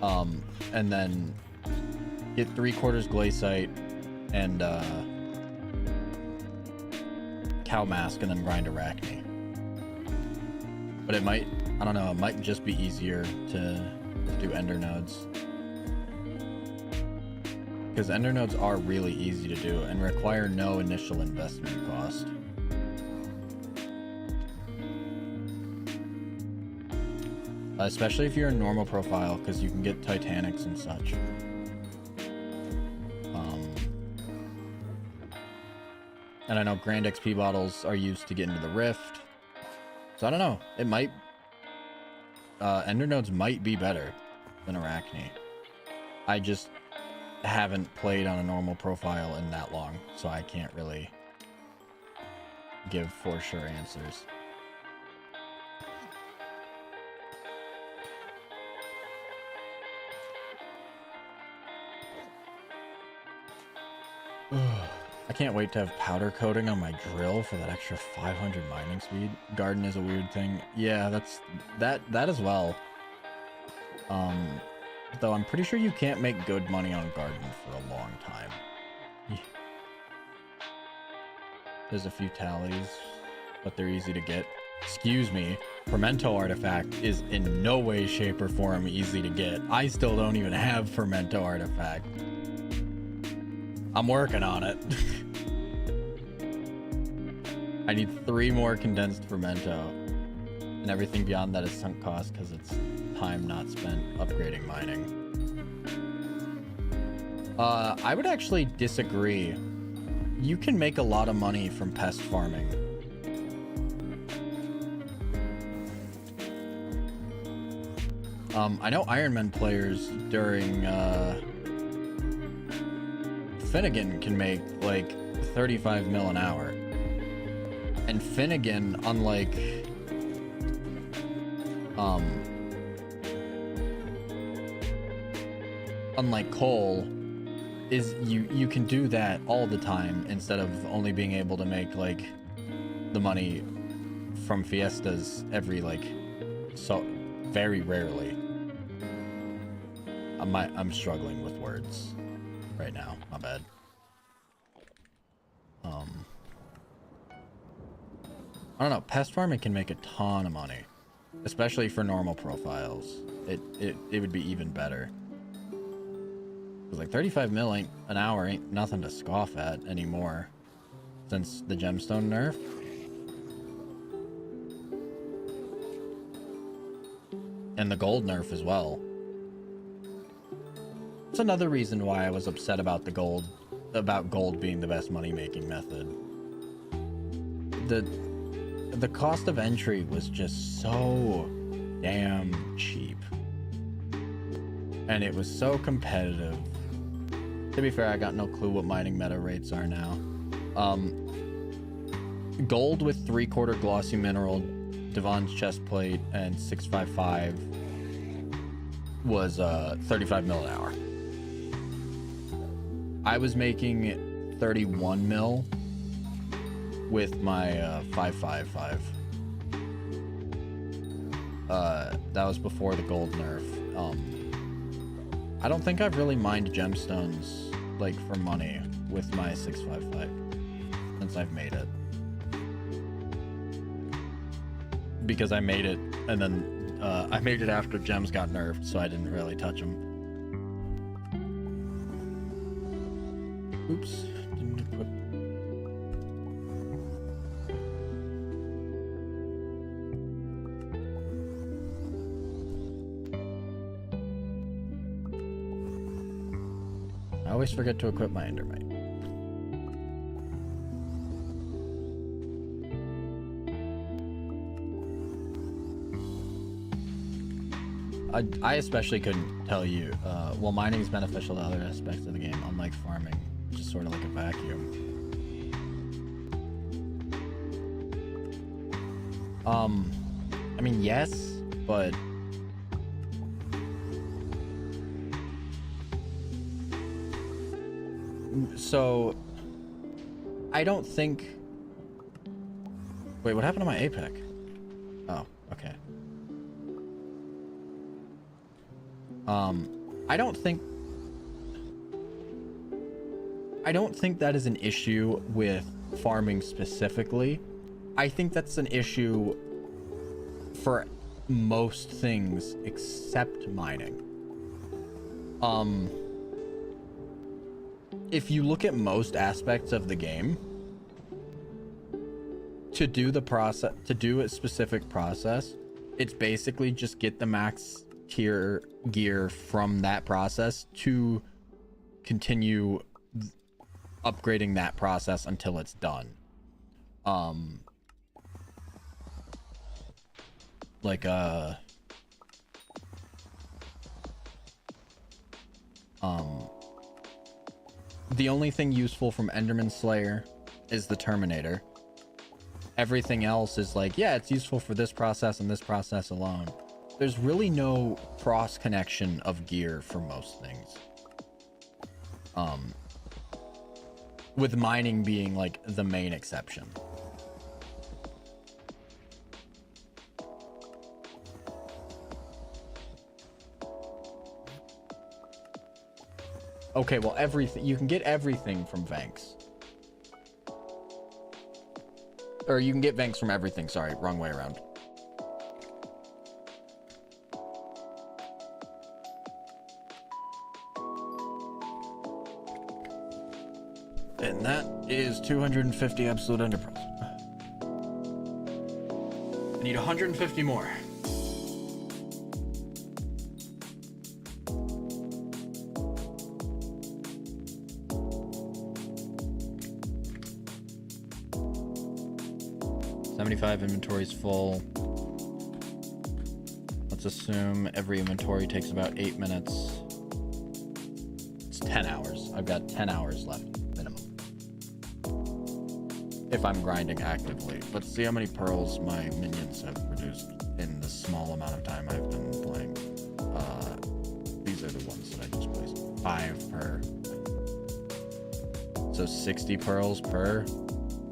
[SPEAKER 1] and then get 3/4 Glaciite and cow mask, and then grind Arachne. But it might, I don't know, it might just be easier to do Ender nodes. Because Ender nodes are really easy to do and require no initial investment cost. Especially if you're in normal profile, because you can get Titanics and such. And I know Grand XP bottles are used to get into the Rift. So I don't know, it might... Ender nodes might be better than Arachne. I just haven't played on a normal profile in that long, so I can't really give for sure answers. I can't wait to have powder coating on my drill for that extra 500 mining speed. Garden is a weird thing. Yeah, that's that as well. Though I'm pretty sure you can't make good money on Garden for a long time. There's a few tallies, but they're easy to get. Excuse me, Fermento Artifact is in no way, shape, or form easy to get. I still don't even have Fermento Artifact. I'm working on it. I need 3 more condensed Fermento, and everything beyond that is sunk cost because it's time not spent upgrading mining. I would actually disagree. You can make a lot of money from pest farming. I know IRONMAN players during Finnegan can make like 35 mil an hour. And Finnegan, unlike Cole, is you can do that all the time instead of only being able to make like the money from fiestas every so very rarely. I'm struggling with words right now, my bad. I don't know, pest farming can make a ton of money, especially for normal profiles. It would be even better. Cause like 35 mil an hour ain't nothing to scoff at anymore since the gemstone nerf. And the gold nerf as well. It's another reason why I was upset about gold being the best money-making method. The cost of entry was just so damn cheap. And it was so competitive. To be fair, I got no clue what mining meta rates are now. Gold with 3/4 glossy mineral, Devon's chestplate, and 655 was 35 mil an hour. I was making 31 mil with my 555. That was before the gold nerf. I don't think I've really mined gemstones like for money with my 655 since I've made it. Because I made it and then I made it after gems got nerfed, so I didn't really touch them. Oops, didn't equip. I always forget to equip my endermite. I especially couldn't tell you. Well, mining is beneficial to other aspects of the game, unlike farming, which is sort of like a vacuum. I mean, yes, but so I don't think. Wait, what happened to my APEC? Oh, okay. I don't think that is an issue with farming specifically. I think that's an issue for most things except mining. If you look at most aspects of the game, to do a specific process, it's basically just get the max tier gear from that process to continue upgrading that process until it's done. The only thing useful from Enderman Slayer is the Terminator. Everything else is like, yeah, it's useful for this process and this process alone. There's really no cross connection of gear for most things. With mining being like the main exception. Okay, well, everything, you can get everything from Vanks. Or you can get Vanks from everything, sorry, wrong way around. And that is 250 absolute ender pearls. I need 150 more. Inventory's full. Let's assume every inventory takes about 8 minutes. It's 10 hours. I've got 10 hours left minimum. If I'm grinding actively. Let's see how many pearls my minions have produced in the small amount of time I've been playing. These are the ones that I just placed. 5 per. So 60 pearls per.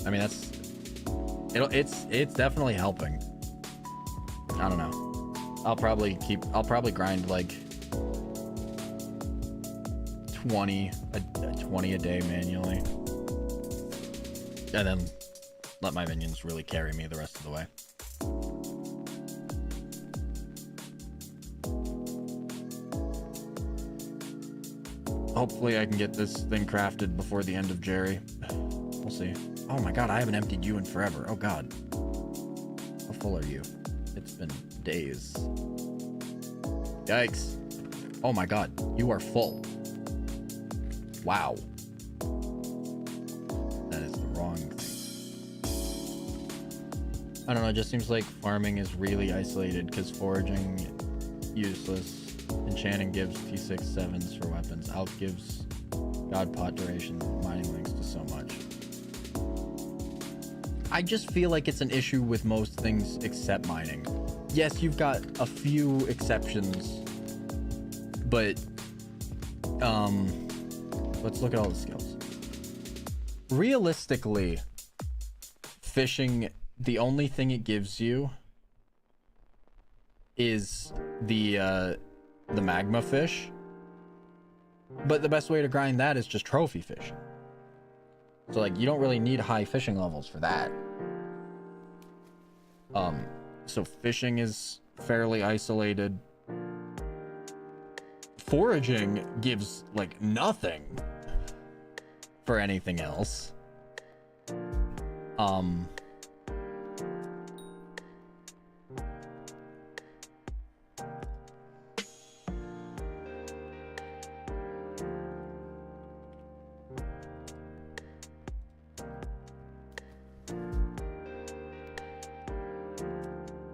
[SPEAKER 1] I mean, that's it's definitely helping. I don't know. I'll probably grind like 20 a day manually. And then let my minions really carry me the rest of the way. Hopefully I can get this thing crafted before the end of Jerry. We'll see. Oh my god, I haven't emptied you in forever. Oh god. How full are you? It's been days. Yikes. Oh my god, you are full. Wow. That is the wrong thing. I don't know, it just seems like farming is really isolated because foraging, useless. Enchanting gives T6 7s for weapons. Alp gives God pot duration. Mining links to so much. I just feel like it's an issue with most things except mining. Yes, you've got a few exceptions, but let's look at all the skills. Realistically, fishing, the only thing it gives you is the magma fish, but the best way to grind that is just trophy fishing. So like you don't really need high fishing levels for that. So fishing is fairly isolated. Foraging gives like nothing for anything else.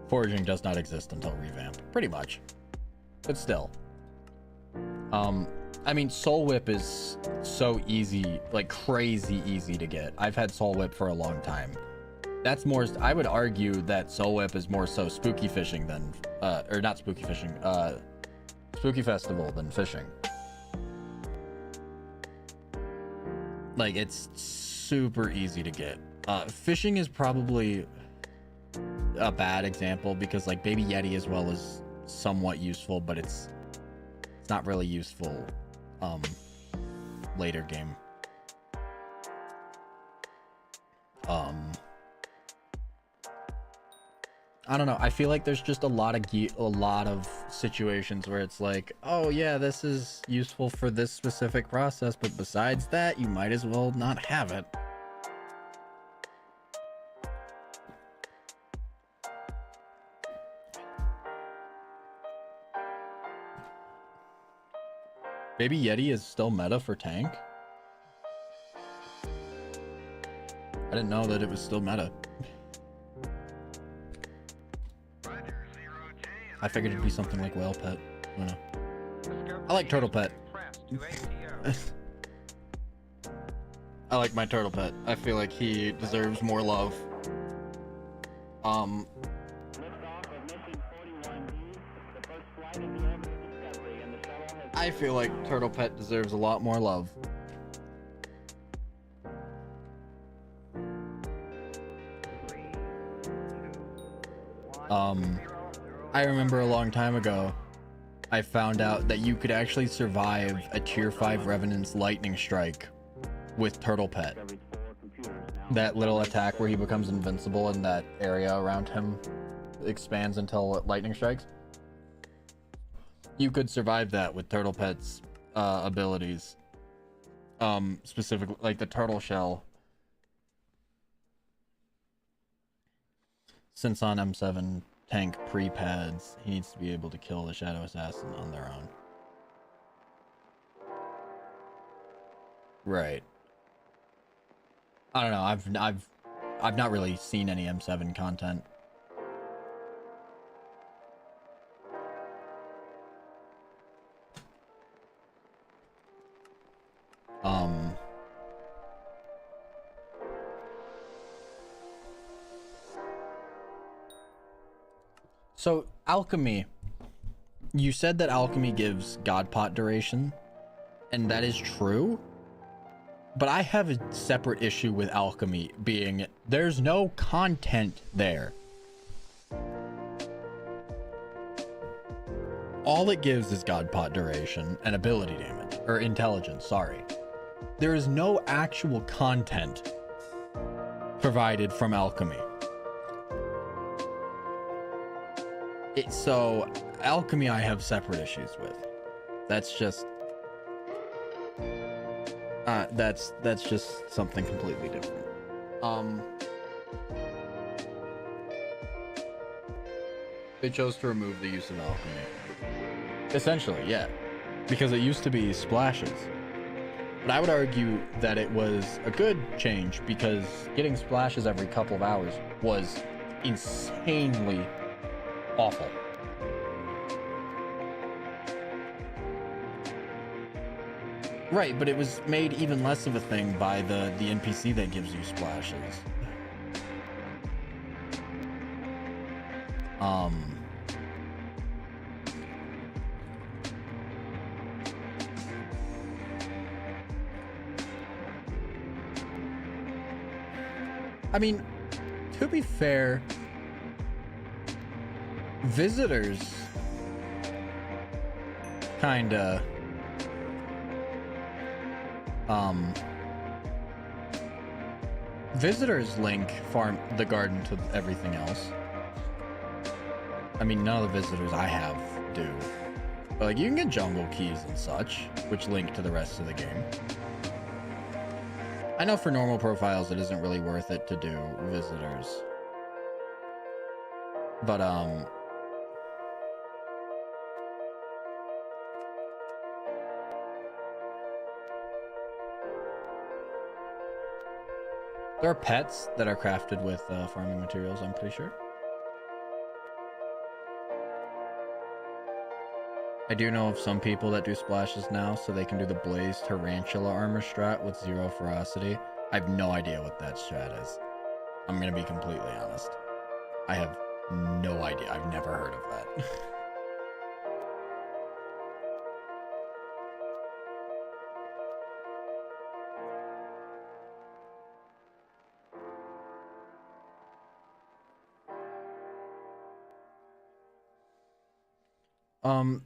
[SPEAKER 1] Foraging does not exist until revamp, pretty much. but still. I mean, Soul Whip is so easy, like crazy easy to get. I've had Soul Whip for a long time. That's more, I would argue that Soul Whip is more so spooky fishing than, or not spooky fishing, spooky festival than fishing. Like, it's super easy to get. Fishing is probably a bad example because like Baby Yeti as well is somewhat useful, but it's not really useful later game. I don't know. I feel like there's just a lot of situations where it's like, oh yeah, this is useful for this specific process, but besides that, you might as well not have it. Baby Yeti is still meta for tank? I didn't know that it was still meta. I figured it'd be something like Whale Pet. I don't know. I like Turtle Pet. I like my Turtle Pet. I feel like he deserves more love. I feel like Turtle Pet deserves a lot more love. I remember a long time ago, I found out that you could actually survive a tier 5 Revenant's lightning strike with Turtle Pet. That little attack where he becomes invincible and that area around him expands until lightning strikes. You could survive that with Turtle Pet's abilities. Specifically, like the turtle shell. Since on M7 tank pre-pads, he needs to be able to kill the Shadow Assassin on their own. Right. I don't know. I've not really seen any M7 content. So alchemy, you said that alchemy gives God pot duration, and that is true, but I have a separate issue with alchemy being there's no content there. All it gives is God pot duration and ability damage, or intelligence, sorry. There is no actual content provided from alchemy. So alchemy I have separate issues with. That's just that's just something completely different. They chose to remove the use of alchemy. Essentially, yeah. Because it used to be splashes. But I would argue that it was a good change because getting splashes every couple of hours was insanely awful. Right, but it was made even less of a thing by the NPC that gives you splashes. I mean, to be fair, visitors kinda visitors link farm the garden to everything else. I mean, none of the visitors I have do, but like you can get jungle keys and such which link to the rest of the game. I know for normal profiles it isn't really worth it to do visitors, but there are pets that are crafted with farming materials, I'm pretty sure. I do know of some people that do splashes now, so they can do the Blaze Tarantula armor strat with 0 ferocity. I have no idea what that strat is. I'm gonna be completely honest. I have no idea. I've never heard of that.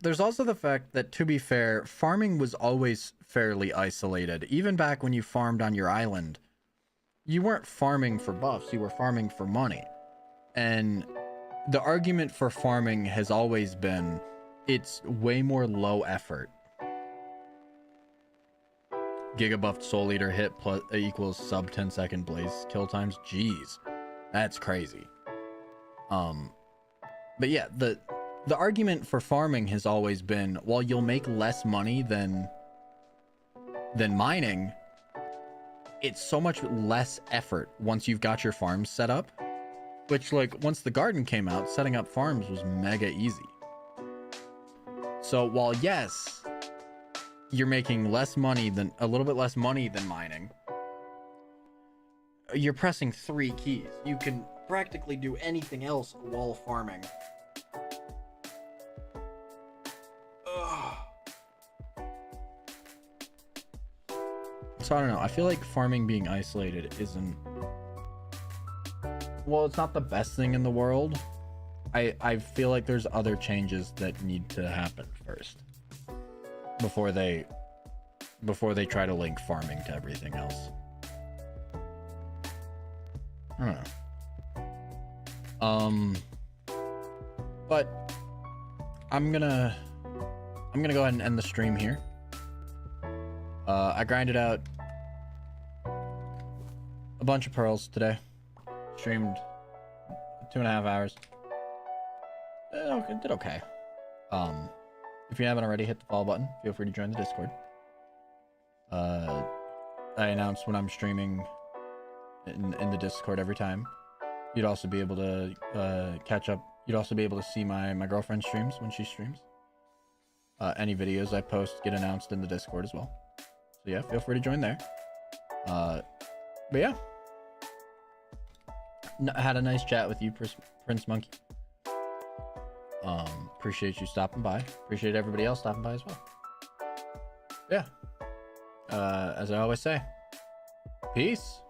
[SPEAKER 1] There's also the fact that, to be fair, farming was always fairly isolated. Even back when you farmed on your island, you weren't farming for buffs, you were farming for money. And the argument for farming has always been, it's way more low effort. Gigabuffed Soul Eater hit plus equals sub 10-second blaze kill times. Jeez, that's crazy. But yeah, the argument for farming has always been, while you'll make less money than mining, it's so much less effort once you've got your farms set up. Which, like, once the garden came out, setting up farms was mega easy. So while yes, you're making less money than a little bit less money than mining, you're pressing 3 keys. You can practically do anything else while farming. So I don't know. I feel like farming being isolated isn't... Well, it's not the best thing in the world. I feel like there's other changes that need to happen first. Before they try to link farming to everything else. I don't know. But I'm gonna go ahead and end the stream here. I grinded out a bunch of pearls today. Streamed 2.5 hours. Did okay. If you haven't already, hit the follow button. Feel free to join the Discord. I announce when I'm streaming in the Discord every time. You'd also be able to catch up. You'd also be able to see my girlfriend's streams when she streams. Any videos I post get announced in the Discord as well. So yeah, feel free to join there. But yeah. Had a nice chat with you, Prince Monkey. Appreciate you stopping by. Appreciate everybody else stopping by as well. Yeah. As I always say, peace.